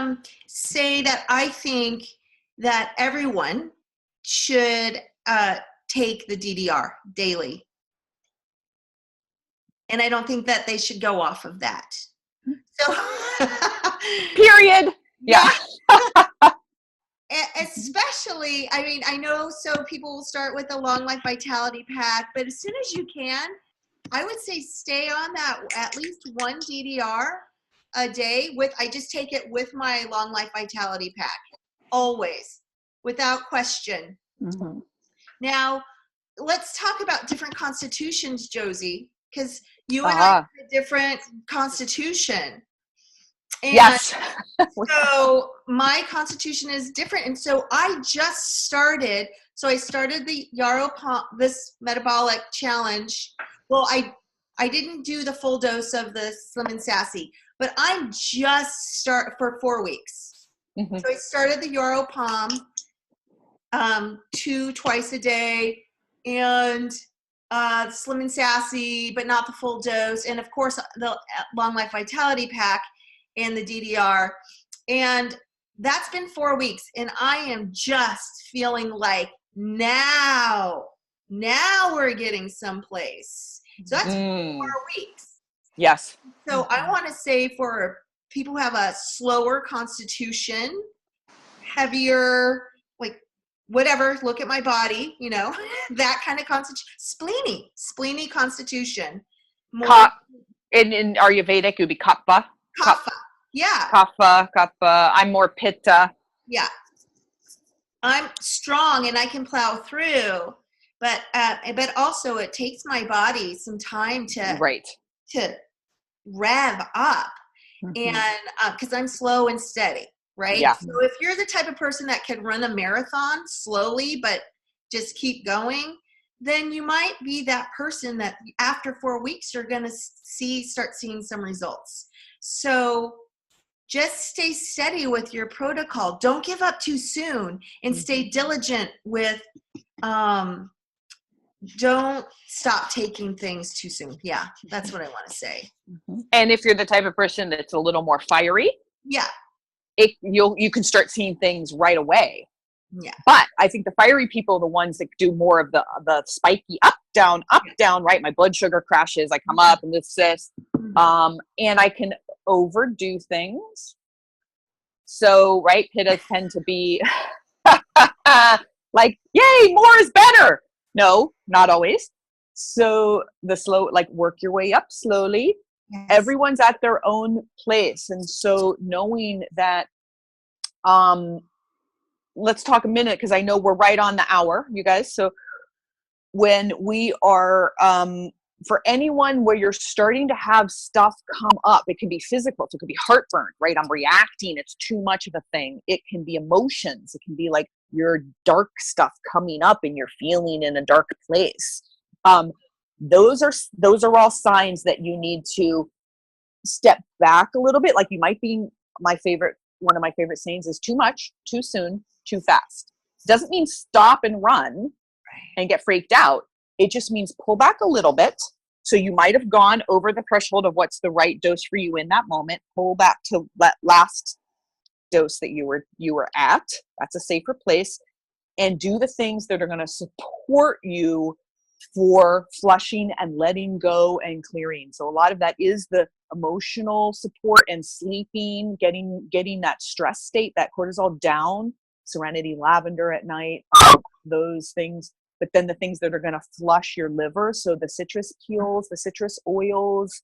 want to say that I think that everyone should take the DDR daily. And I don't think that they should go off of that. So, Period. Yeah. Especially, I mean, I know so people will start with the Long Life Vitality Pack, but as soon as you can, I would say stay on that at least one DDR a day. I just take it with my Long Life Vitality Pack, always, without question. Mm-hmm. Now, let's talk about different constitutions, Josie, because you and I have a different constitution. And yes. so my constitution is different. And so I started the Yarrow this metabolic challenge. Well, I didn't do the full dose of the Slim and Sassy, but I'm just for 4 weeks. Mm-hmm. So I started the Yarrow Palm 2 twice a day, and Slim and Sassy, but not the full dose. And of course the Long Life Vitality Pack and the DDR. And that's been 4 weeks. And I am just feeling like now we're getting someplace. So that's 4 weeks. Yes. So I want to say for people who have a slower constitution, heavier, like whatever, look at my body, that kind of constitution, spleeny constitution. In Ayurvedic, it would be kapha. Kapha. Yeah. Kapha. I'm more pitta. Yeah. I'm strong and I can plow through, but also it takes my body some time to rev up, and because I'm slow and steady, right? Yeah. So if you're the type of person that can run a marathon slowly but just keep going, then you might be that person that after 4 weeks you're going to start seeing some results. So just stay steady with your protocol. Don't give up too soon, and stay diligent with, don't stop taking things too soon. Yeah, that's what I want to say. And if you're the type of person that's a little more fiery, yeah, you can start seeing things right away. Yeah. But I think the fiery people are the ones that do more of the spiky up, down, right? My blood sugar crashes. I come up and this. And I can overdo things. So, right, pittas tend to be like, yay, more is better. No, not always. So the slow, like work your way up slowly. Yes. Everyone's at their own place. And so knowing that, let's talk a minute, because I know we're right on the hour, you guys. So when we are, for anyone where you're starting to have stuff come up, it can be physical. So it could be heartburn, right? I'm reacting. It's too much of a thing. It can be emotions. It can be like your dark stuff coming up and you're feeling in a dark place. Those are all signs that you need to step back a little bit. Like you might be, one of my favorite sayings is too much, too soon, too fast. Doesn't mean stop and run and get freaked out. It just means pull back a little bit. So you might have gone over the threshold of what's the right dose for you in that moment. Pull back to that last dose that you were at. That's a safer place. And do the things that are going to support you for flushing and letting go and clearing. So a lot of that is the emotional support and sleeping, getting that stress state, that cortisol down, Serenity Lavender at night, those things. But then the things that are going to flush your liver. So the citrus peels, the citrus oils.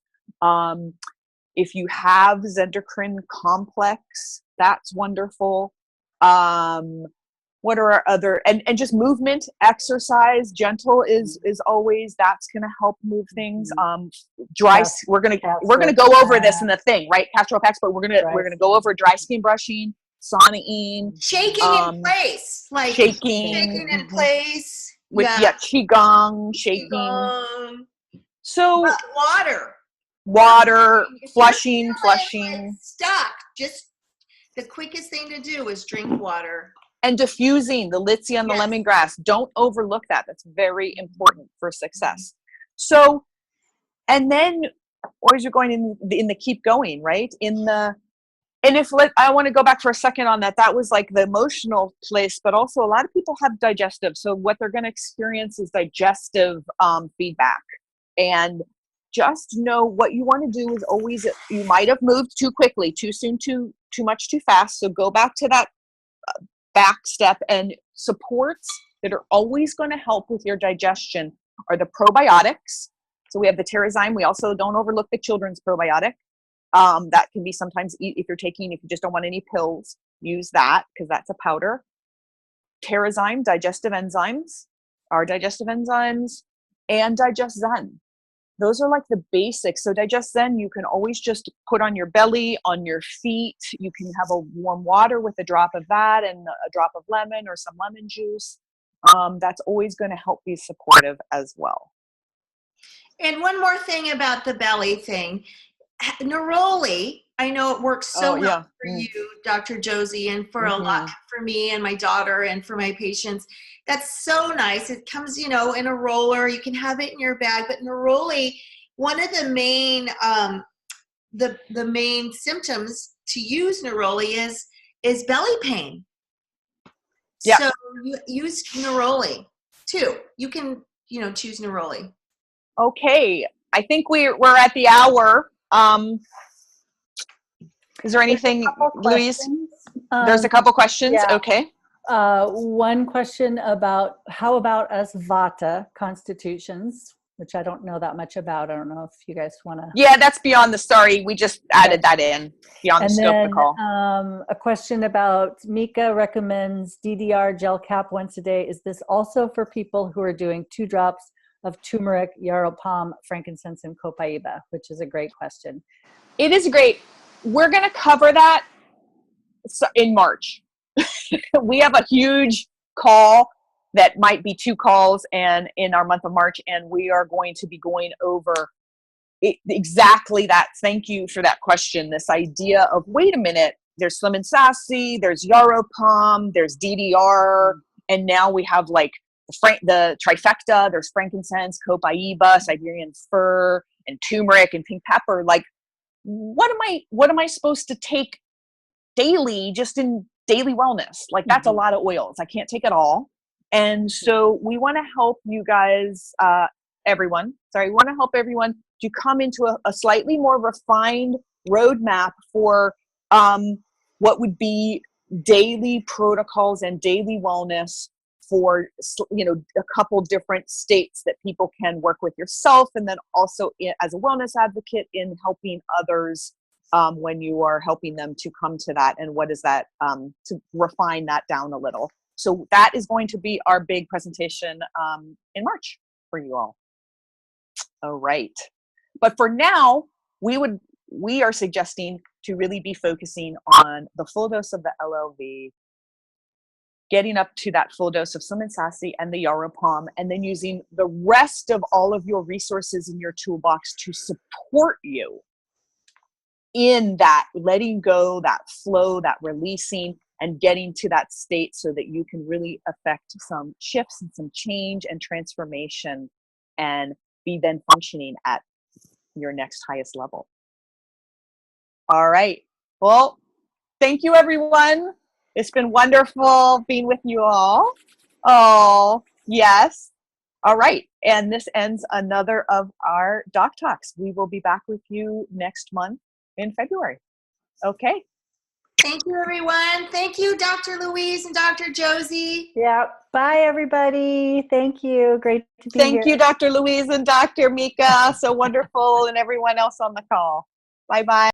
If you have Zendocrine complex, that's wonderful. What are our other, and just movement, exercise, gentle is always, that's going to help move things. We're going to go over this in the thing, right? Castor packs, but we're going to go over dry skin brushing, saunaing, shaking in place, like shaking in place. With qigong, shaking. So water, flushing. Like stuck. Just the quickest thing to do is drink water. And diffusing the litsia and the lemongrass. Don't overlook that. That's very important for success. So, and then always you're going in the keep going, right? I want to go back for a second on that. That was like the emotional place, but also a lot of people have digestive. So what they're going to experience is digestive feedback. And just know what you want to do is always, you might have moved too quickly, too soon, too much, too fast. So go back to that back step, and supports that are always going to help with your digestion are the probiotics. So we have the Terrazyme. We also don't overlook the children's probiotic. That can be sometimes, if you just don't want any pills, use that because that's a powder. Terrazyme, digestive enzymes, our digestive enzymes, and Digest Zen. Those are like the basics. So Digest Zen, you can always just put on your belly, on your feet. You can have a warm water with a drop of that and a drop of lemon or some lemon juice. That's always going to help be supportive as well. And one more thing about the belly thing. Neroli, I know it works so well for you, Dr. Josie, and for a lot for me and my daughter and for my patients. That's so nice. It comes, in a roller. You can have it in your bag. But Neroli, one of the main the main symptoms to use Neroli is belly pain. Yeah. So you use Neroli too. You can, choose Neroli. Okay. I think we're at the hour. Is there anything, Louise? There's a couple questions. Yeah. Okay. One question about how about us Vata constitutions, which I don't know that much about. I don't know if you guys want to. Yeah, that's beyond the story. We just added that in beyond the scope of the call. A question about Mika recommends DDR gel cap once a day. Is this also for people who are doing 2 drops of turmeric, yarrow palm, frankincense, and copaiba, which is a great question. It is great. We're going to cover that in March. We have a huge call that might be 2 calls and in our month of March, and we are going to be going over exactly that. Thank you for that question. This idea of, wait a minute, there's Slim and Sassy, there's yarrow palm, there's DDR, and now we have like the trifecta. There's frankincense, copaiba, Siberian fir, and turmeric and pink pepper. Like, what am I supposed to take daily, just in daily wellness? Like, that's a lot of oils. I can't take it all. And so we want to help you guys, we want to help everyone to come into a slightly more refined roadmap for what would be daily protocols and daily wellness for, a couple different states that people can work with yourself, and then also as a wellness advocate in helping others when you are helping them to come to that, and what is that, to refine that down a little. So that is going to be our big presentation in March for you all. All right. But for now, we are suggesting to really be focusing on the full dose of the LLV, getting up to that full dose of Slim and Sassy and the yarrow palm, and then using the rest of all of your resources in your toolbox to support you in that letting go, that flow, that releasing, and getting to that state so that you can really affect some shifts and some change and transformation and be then functioning at your next highest level. All right. Well, thank you, everyone. It's been wonderful being with you all. Oh, yes. All right. And this ends another of our Doc Talks. We will be back with you next month in February. Okay. Thank you, everyone. Thank you, Dr. Louise and Dr. Josie. Yeah. Bye, everybody. Thank you. Great to be here. Thank you, Dr. Louise and Dr. Mika. So wonderful, and everyone else on the call. Bye-bye.